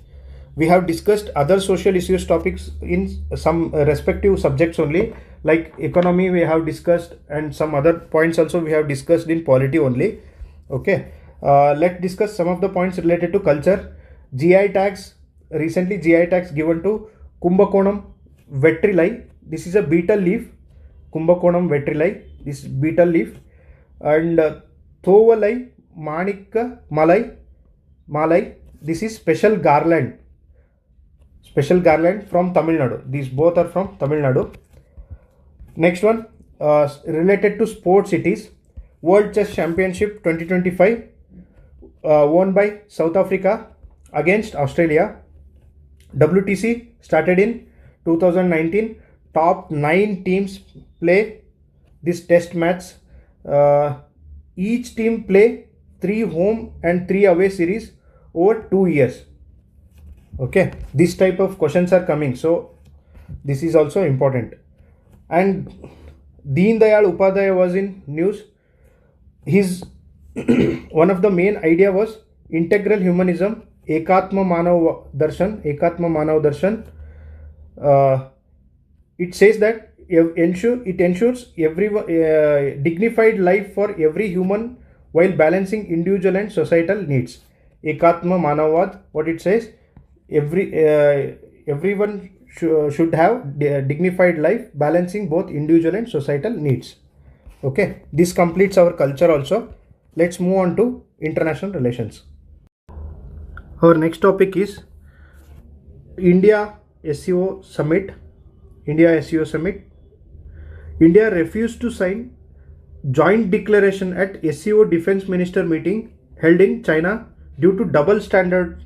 We have discussed other social issues topics in some respective subjects only, like economy we have discussed, and some other points also we have discussed in polity only. Okay, let's discuss some of the points related to culture. GI tags, recently GI tags given to Kumbakonam vetrilai. This is a betel leaf. Kumbakonam vetrilai, this betel leaf, and Thovalai Manika Malai. This is special garland from Tamil Nadu. These both are from Tamil Nadu. Next one, related to sports, it is World Chess Championship 2025 won by South Africa against Australia. WTC started in 2019, top 9 teams play this test match. Each team play 3 home and 3 away series over 2 years. Okay, this type of questions are coming, so this is also important. And Deen Dayal Upadhyaya was in news. His one of the main idea was integral humanism, Ekatma Manav Darshan. It says that it ensures dignified life for every human while balancing individual and societal needs. Ekatma Manavad, what it says, everyone should have dignified life, balancing both individual and societal needs. Okay, this completes our culture also. Let's move on to international relations. Our next topic is India SEO Summit. India refused to sign joint declaration at SEO Defense Minister meeting held in China due to double standard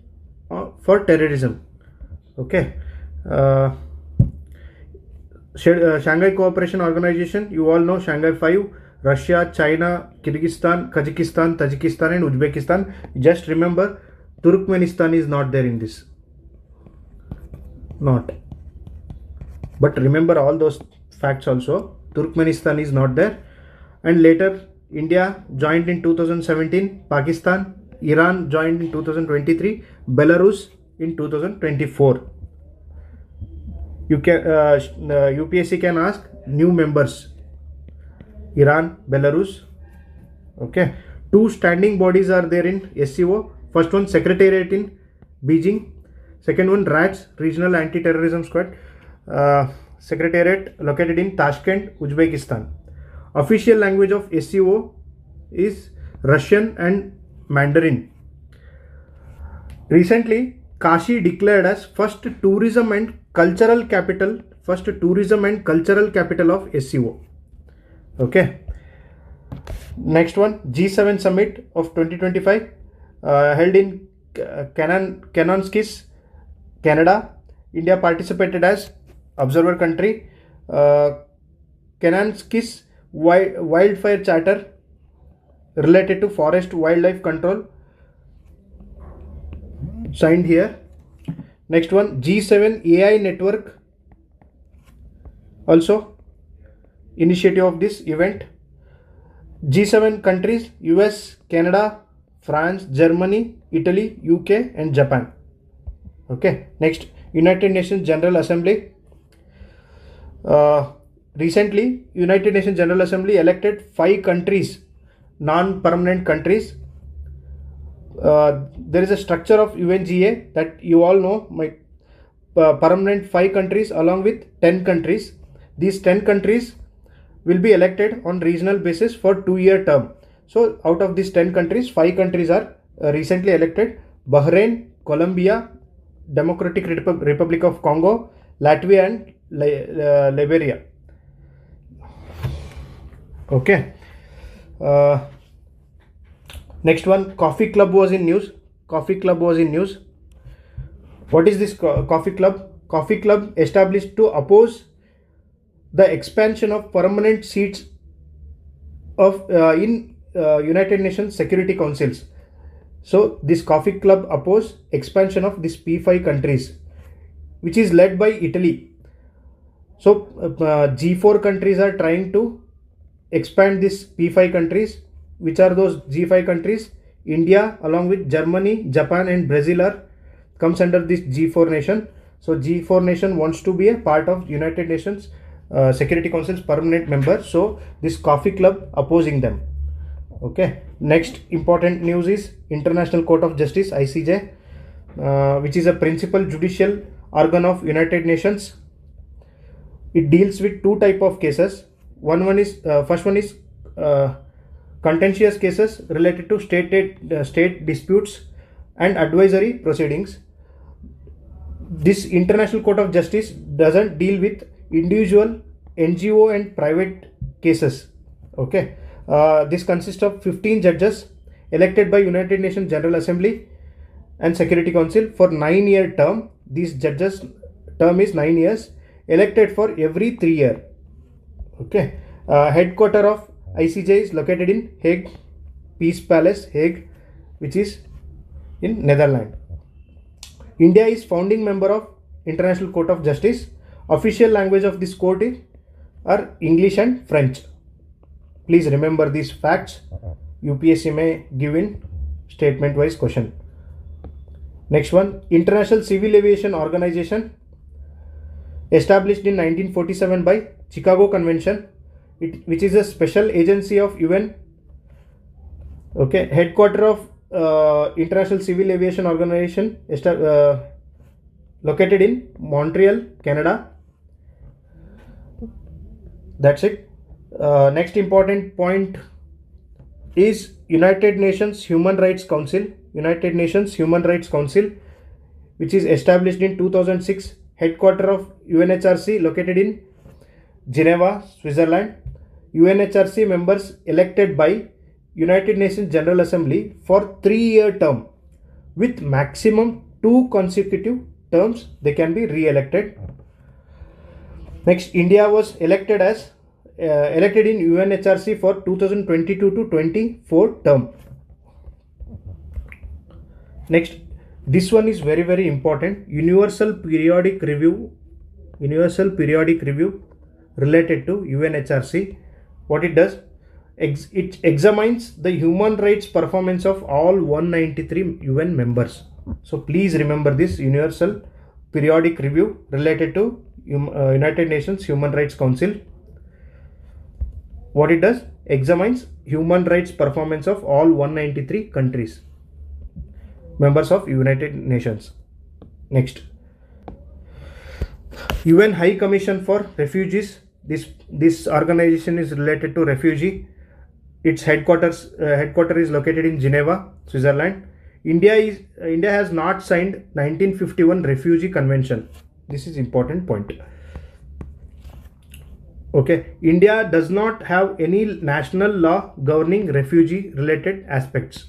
for terrorism. Okay. Shanghai Cooperation Organization, you all know Shanghai 5, Russia, China, Kyrgyzstan, Kazakhstan, Tajikistan and Uzbekistan. Just remember, Turkmenistan is not there in this. Not. But remember all those facts also. Turkmenistan is not there. And later, India joined in 2017, Pakistan, Iran joined in 2023, Belarus in 2024. You can UPSC can ask new members: Iran, Belarus. Okay, 2 standing bodies are there in SEO. First one, Secretariat in Beijing. Second one, RATS, Regional Anti-Terrorism Squad. Secretariat located in Tashkent, Uzbekistan. Official language of SEO is Russian and Mandarin. Recently, Kashi declared as first tourism and cultural capital of SEO. Okay. Next one, G7 Summit of 2025 held in Kananaskis, Canada. India participated as observer country. Kananaskis Wildfire Charter related to forest wildlife control signed here. Next one, G7 AI network, also initiative of this event. G7 countries: US, Canada, France, Germany, Italy, UK and Japan. Okay. Next, United Nations General Assembly. Recently, United Nations General Assembly elected 5 countries, non-permanent countries. There is a structure of UNGA that you all know. My permanent 5 countries along with 10 countries. These 10 countries will be elected on regional basis for 2-year term. So out of these 10 countries, 5 countries are recently elected: Bahrain, Colombia, Democratic Republic of Congo, Latvia and Liberia. Okay. Next one, Coffee Club was in news. What is this Coffee Club? Coffee Club established to oppose the expansion of permanent seats of in United Nations Security Councils. So this Coffee Club oppose expansion of these P5 countries, which is led by Italy. So G4 countries are trying to expand these P5 countries. Which are those G5 countries? India along with Germany, Japan and Brazil comes under this G4 nation. So G4 nation wants to be a part of United Nations Security Council's permanent member. So this Coffee Club opposing them. Okay. Next important news is International Court of Justice, ICJ, which is a principal judicial organ of United Nations. It deals with 2 type of cases. First one is contentious cases related to state disputes and advisory proceedings. This International Court of Justice doesn't deal with individual, NGO and private cases. Okay. This consists of 15 judges elected by United Nations General Assembly and Security Council for 9-year term. These judges term is 9 years. elected for every 3 years. Okay. Headquarter of ICJ is located in Hague, Peace Palace, Hague, which is in Netherlands. India is founding member of International Court of Justice. Official language of this court are English and French. Please remember these facts. UPSC may give in statement wise question. Next one, International Civil Aviation Organization, established in 1947 by Chicago Convention, which is a special agency of UN. Okay, headquarter of International Civil Aviation Organization located in Montreal, Canada. That's it. Next important point is United Nations Human Rights Council. United Nations Human Rights Council, which is established in 2006. Headquarter of UNHRC located in Geneva, Switzerland. UNHRC members elected by United Nations General Assembly for 3-year term with maximum 2 consecutive terms. They can be re-elected. Next, India was elected in UNHRC for 2022 to 24 term. Next, this one is very, very important. Universal Periodic Review related to UNHRC. What it does, it examines the human rights performance of all 193 UN members. So please remember this Universal Periodic Review related to United Nations Human Rights Council. What it does, examines human rights performance of all 193 countries, members of United Nations. Next, UN High Commission for Refugees. This organization is related to refugee. Its headquarter is located in Geneva, Switzerland. India has not signed 1951 Refugee Convention. This is important point. Okay, India does not have any national law governing refugee related aspects.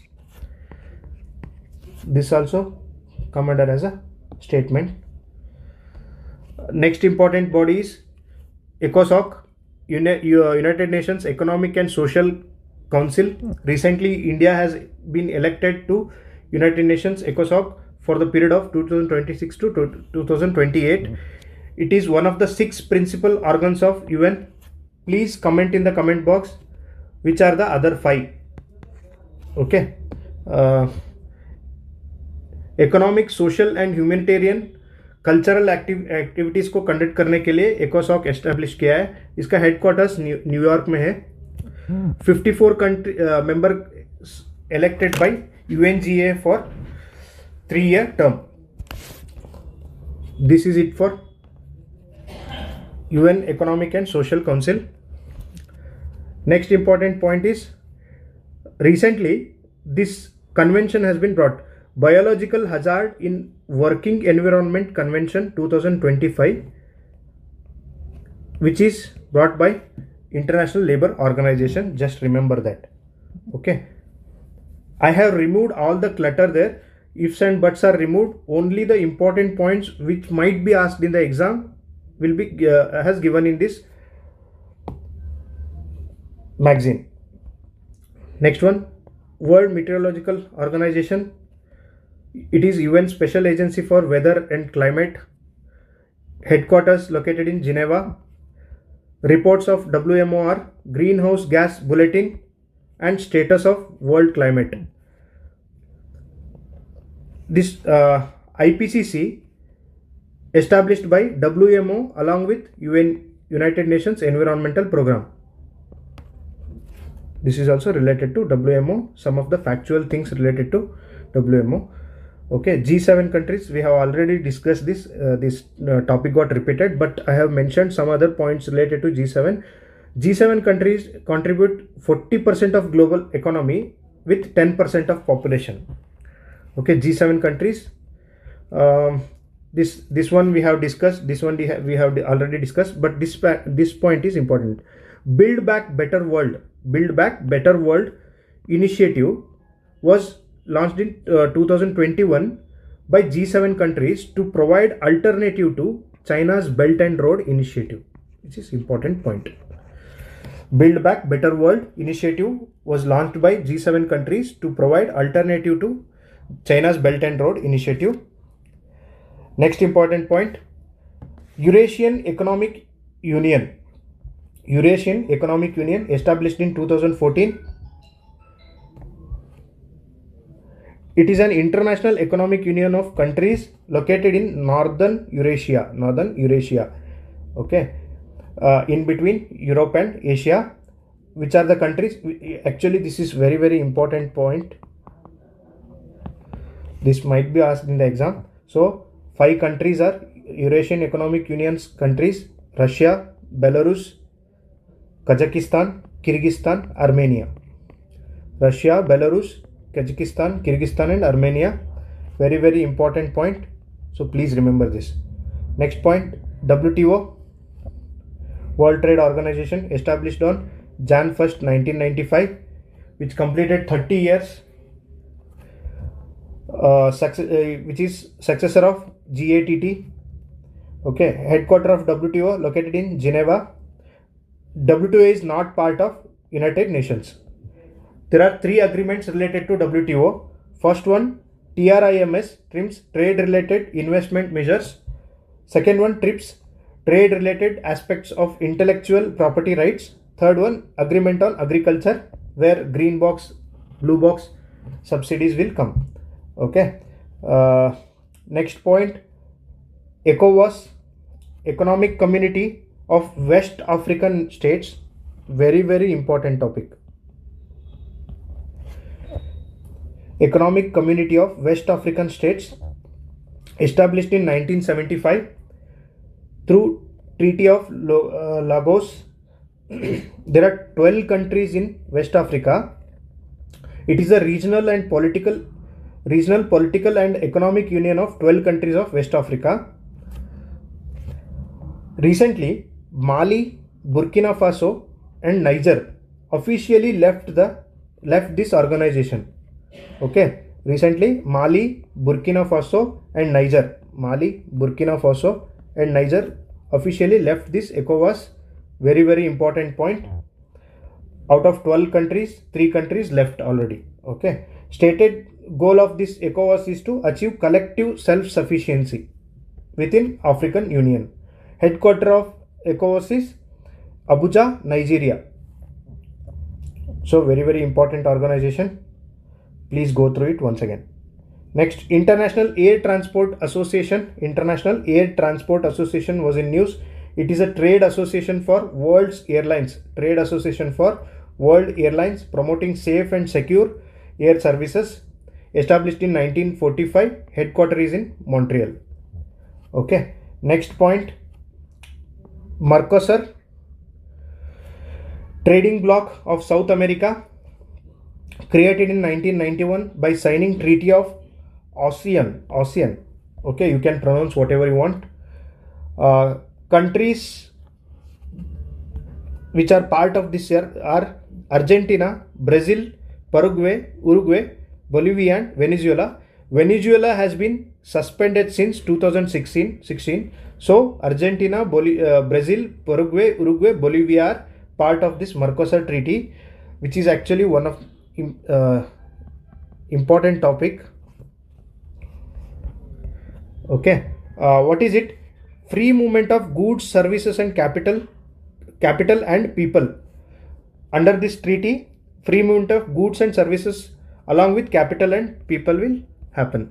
This also come under as a statement. Next important body is ECOSOC, United Nations Economic and Social Council. Recently, India has been elected to United Nations ECOSOC for the period of 2026 to 2028. It is one of the 6 principal organs of UN. Please comment in the comment box which are the other 5. Okay. Economic, social and humanitarian cultural activities को conduct करने के लिए ECOSOC establish किया है. इसका headquarters New York में है. 54 country member elected by UNGA for 3-year term. This is it for UN Economic and Social Council. Next important point is, recently this convention has been brought, Biological Hazard in Working Environment Convention 2025, which is brought by International Labour Organization. Just remember that. Okay, I have removed all the clutter there. Ifs and buts are removed. Only the important points which might be asked in the exam will be has given in this magazine. Next one, World Meteorological Organization. It is UN Special Agency for Weather and Climate. Headquarters located in Geneva. Reports of WMO are Greenhouse Gas Bulletin and Status of World Climate. This IPCC established by WMO along with United Nations Environmental Program. This is also related to WMO, some of the factual things related to WMO. Okay, G7 countries, we have already discussed this. This topic got repeated, but I have mentioned some other points related to G7. G7 countries contribute 40% of global economy with 10% of population. Okay, G7 countries. This one we have discussed. This one we have already discussed. But this point is important. Build Back Better World. Build Back Better World initiative was launched in 2021 by G7 countries to provide alternative to China's Belt and Road Initiative, which is important point. Build Back Better World initiative was launched by G7 countries to provide alternative to China's Belt and Road Initiative. Next important point, Eurasian Economic Union. Eurasian Economic Union established in 2014. It is an international economic union of countries located in Northern Eurasia. Okay. In between Europe and Asia. Which are the countries? Actually, this is very, very important point. This might be asked in the exam. So, 5 countries are Eurasian Economic Union's countries: Russia, Belarus, Kazakhstan, Kyrgyzstan, Armenia. Russia, Belarus, Kazakhstan, Kyrgyzstan and Armenia. Very, very important point. So please remember this. Next point, WTO, World Trade Organization, established on Jan 1st, 1995, which completed 30 years, which is successor of GATT. Okay, headquarter of WTO located in Geneva. WTO is not part of United Nations. There are 3 agreements related to WTO. First one, TRIMS, TRIMS, trade related investment measures. Second one, TRIPS, trade related aspects of intellectual property rights. Third one, agreement on agriculture, where green box, blue box subsidies will come. Okay. Next point, ECOWAS, Economic Community of West African States. Very, very important topic. Economic Community of West African States, established in 1975 through Treaty of Lagos. There are 12 countries in West Africa. It is a regional, political and economic union of 12 countries of West Africa. Recently, Mali, Burkina Faso and Niger officially left this organization. Okay, recently Mali, Burkina Faso and Niger. Officially left this ECOWAS. Very, very important point. Out of 12 countries, 3 countries left already. Okay. Stated goal of this ECOWAS is to achieve collective self-sufficiency within African Union. Headquarter of ECOWAS is Abuja, Nigeria. So very, very important organization. Please go through it once again. Next, International Air Transport Association. International Air Transport Association was in news. It is a trade association for world's airlines. Promoting safe and secure air services. Established in 1945. Headquarter is in Montreal. Okay. Next point, Mercosur, trading bloc of South America, created in 1991 by signing Treaty of ASEAN. Okay, you can pronounce whatever you want. Countries which are part of this year are Argentina, Brazil, Paraguay, Uruguay, Bolivia and Venezuela. Venezuela has been suspended since 2016. So Argentina, Brazil, Paraguay, Uruguay, Bolivia are part of this Mercosur treaty, which is actually one of important topic. Okay, what is it? Free movement of goods, services and capital and people. Under this treaty, free movement of goods and services along with capital and people will happen.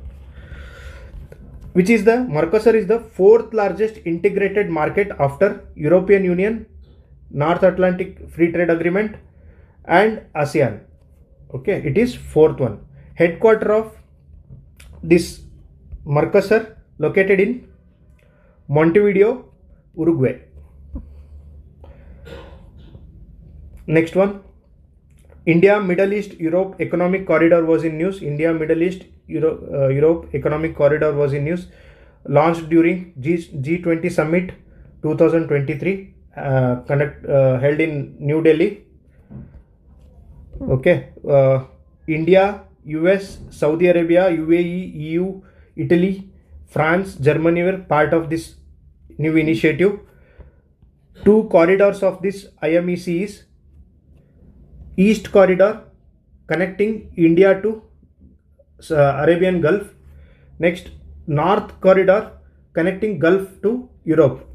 Which is the Mercosur is the 4th largest integrated market after European Union, North Atlantic Free Trade Agreement and ASEAN. Okay, it is 4th one. Headquarter of this Mercosur located in Montevideo, Uruguay. Next one, India, Middle East, Europe Economic Corridor was in news. India, Middle East, Europe Economic Corridor was in news. Launched during G20 Summit 2023, held in New Delhi. Okay, India, US, Saudi Arabia, UAE, EU, Italy, France, Germany were part of this new initiative. Two corridors of this IMEC is East Corridor connecting India to Arabian Gulf. Next, North Corridor connecting Gulf to Europe.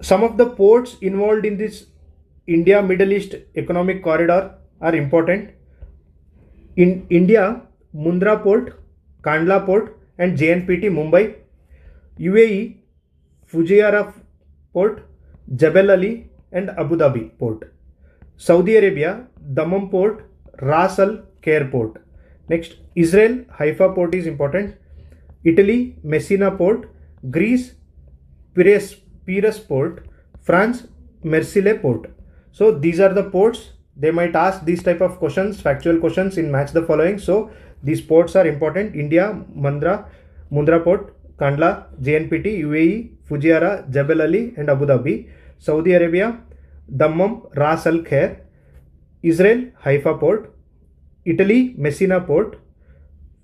Some of the ports involved in this India Middle East Economic Corridor are important. In India, Mundra Port, Kandla Port and JNPT Mumbai. UAE, Fujairah Port, Jebel Ali and Abu Dhabi Port. Saudi Arabia, Dammam Port, Ras Al Khair Port. Next, Israel, Haifa Port is important. Italy, Messina Port. Greece, Piraeus Port. France, Marseille Port. So these are the ports. They might ask these type of questions, factual questions in match the following. So these ports are important. India, Mundra Port, Kandla, JNPT, UAE, Fujairah, Jebel Ali and Abu Dhabi. Saudi Arabia, Dammam, Ras Al Khair. Israel, Haifa Port. Italy, Messina Port.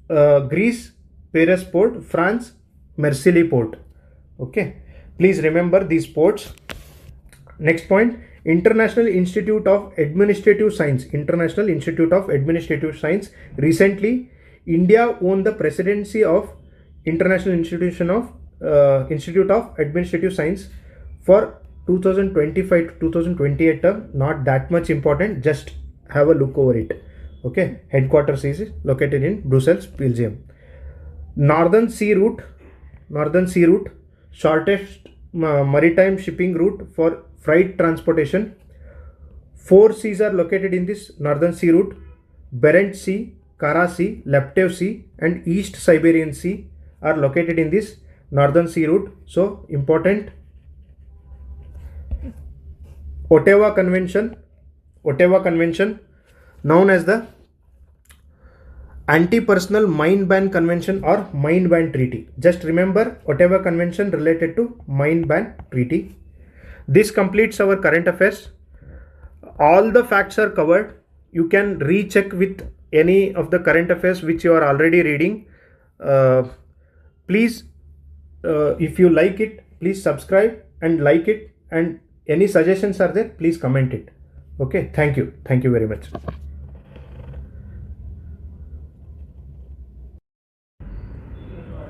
Greece, Piraeus Port. France, Marseille Port. Okay, please remember these ports. Next point, International Institute of Administrative Science. International Institute of Administrative Science. Recently, India won the presidency of International Institute of Administrative Science for 2025 to 2028 term. Not that much important, just have a look over it. Okay, headquarters is located in Brussels, Belgium. Northern Sea Route, shortest maritime shipping route for freight transportation. 4 seas are located in this Northern Sea Route: Barents Sea, Kara Sea, Laptev Sea and East Siberian Sea are located in this Northern Sea Route. So important. Ottawa Convention, known as the Anti-Personal Mine Ban Convention or Mine Ban Treaty. Just remember, Ottawa Convention related to Mine Ban Treaty. This completes our current affairs. All the facts are covered. You can recheck with any of the current affairs which you are already reading. Please, if you like it, please subscribe and like it, and any suggestions are there, please comment it. Okay, thank you very much.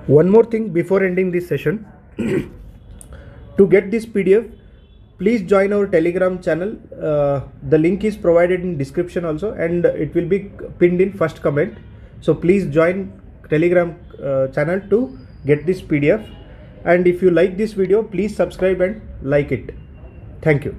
One more thing before ending this session. To get this PDF, please join our Telegram channel. The link is provided in description also, and it will be pinned in first comment. So please join Telegram channel to get this PDF. And if you like this video, please subscribe and like it. Thank you.